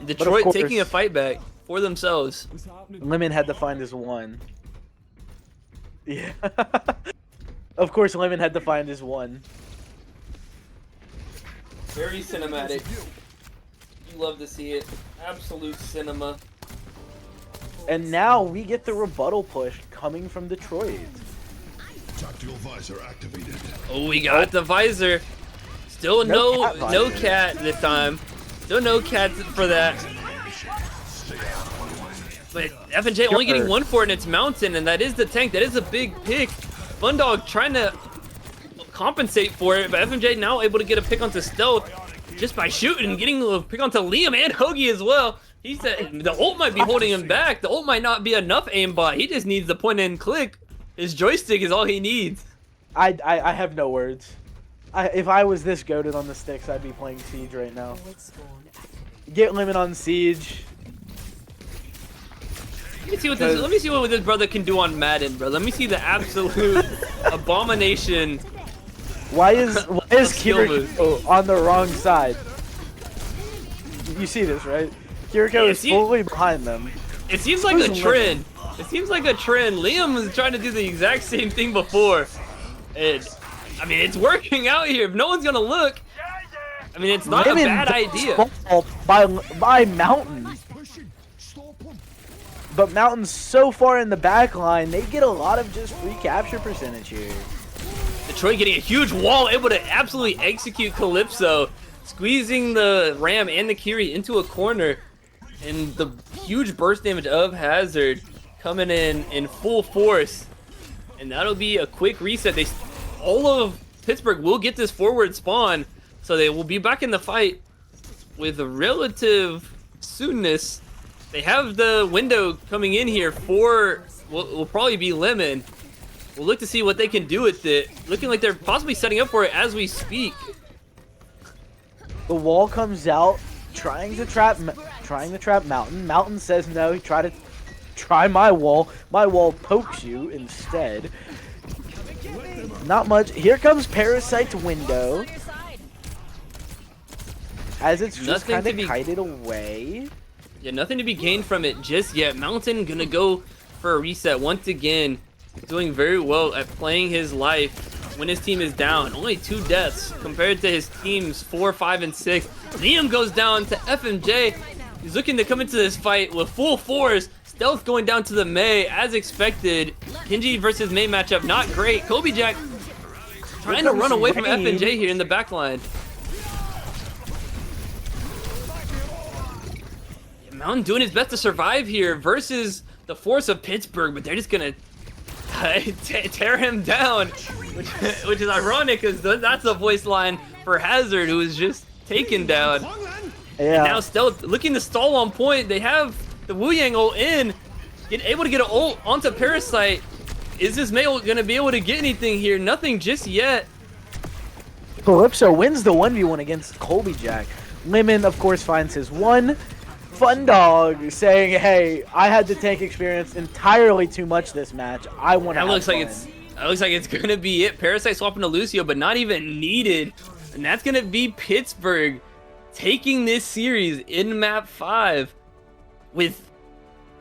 Detroit course, taking a fight back for themselves. Lemon had to find his one. Yeah. Of course, Lemon had to find his one. Very cinematic. You love to see it. Absolute cinema. And now we get the rebuttal push coming from Detroit. Tactical visor activated. Oh, we got the visor. Still no No cat cat this time. Still no cat for that. But F&J only getting one for it, and it's Mountain, and that is the tank. That is a big pick. Fundog trying to compensate for it, but FMJ now able to get a pick onto Stealth just by shooting, getting a pick onto Liam and Hoagie as well. He said the ult might be holding him back. The ult might not be enough aimbot. He just needs the point and click. His joystick is all he needs. I have no words. If I was this goated on the sticks, I'd be playing Siege right now. Get Limit on Siege. Let me see what this brother can do on Madden, bro. Let me see the absolute abomination. Why is Kiriko on the wrong side? You see this, right? Kiriko is fully behind them. It seems like a trend. It seems like a trend. Liam was trying to do the exact same thing before. And, I mean, it's working out here. If no one's going to look, I mean, it's not a bad idea. By Mountain. But Mountain's so far in the back line, they get a lot of just free capture percentage here. Detroit getting a huge wall, able to absolutely execute Calypso, squeezing the Ram and the Kiri into a corner. And the huge burst damage of Hazard coming in full force. And that'll be a quick reset. All of Pittsburgh will get this forward spawn, so they will be back in the fight with a relative soonness. They have the window coming in here for will probably be Lemon. We'll look to see what they can do with it. Looking like they're possibly setting up for it as we speak. The wall comes out, trying to trap Mountain. Mountain says no. Try my wall. My wall pokes you instead. Not much. Here comes Parasite's window. As it's just kind of kited away. Yeah, nothing to be gained from it just yet. Mountain gonna go for a reset once again. Doing very well at playing his life when his team is down. Only 2 deaths compared to his team's 4, 5, and 6. Liam goes down to FMJ. He's looking to come into this fight with full force. Stealth going down to the Mei as expected. Genji versus Mei matchup, not great. Kobe Jack trying to run away from FMJ here in the back line. Mountain doing his best to survive here versus the force of Pittsburgh, but they're just gonna tear him down, which is ironic because that's the voice line for Hazard, who was just taken down. Yeah. And now Stealth looking to stall on point. They have the Wu Yang ult in, able to get an ult onto Parasite. Is this Mei ult gonna be able to get anything here? Nothing just yet. Calypso wins the 1v1 against Colby Jack. Lemon, of course, finds his one. Fun Dog saying, "Hey, I had to tank experience entirely too much this match. I want to." That looks like it's gonna be it. Parasite swapping to Lucio, but not even needed, and that's gonna be Pittsburgh taking this series in map 5 with,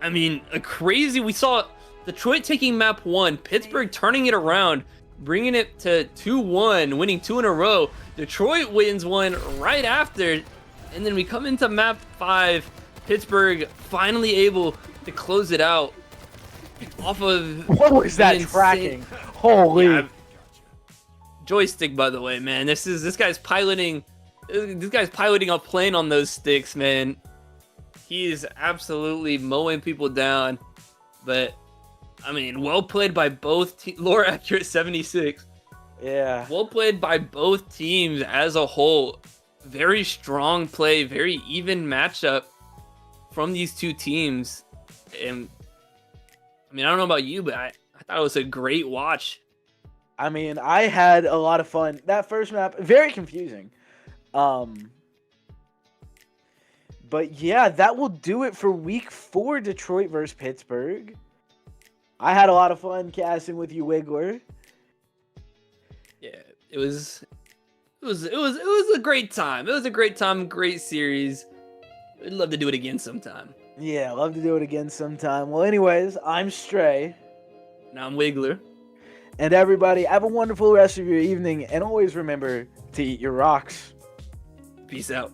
I mean, a crazy. We saw Detroit taking map 1, Pittsburgh turning it around, bringing it to 2-1, winning 2 in a row. Detroit wins 1 right after, and then we come into map 5. Pittsburgh finally able to close it out off of what was that tracking? Holy joystick, by the way, man. This guy's piloting a plane on those sticks, man. He is absolutely mowing people down. But I mean, well played by both teams. Lore accurate 76. Yeah. Well played by both teams as a whole. Very strong play, very even matchup from these 2 teams. And I mean, I don't know about you, but I thought it was a great watch. I mean, I had a lot of fun. That first map, very confusing. But yeah, that will do it for week 4, Detroit versus Pittsburgh. I had a lot of fun casting with you, Wiggler. Yeah, it was a great time. It was a great time, great series. I'd love to do it again sometime. Yeah, love to do it again sometime. Well, anyways, I'm Stray. And I'm Wiggler. And everybody, have a wonderful rest of your evening. And always remember to eat your rocks. Peace out.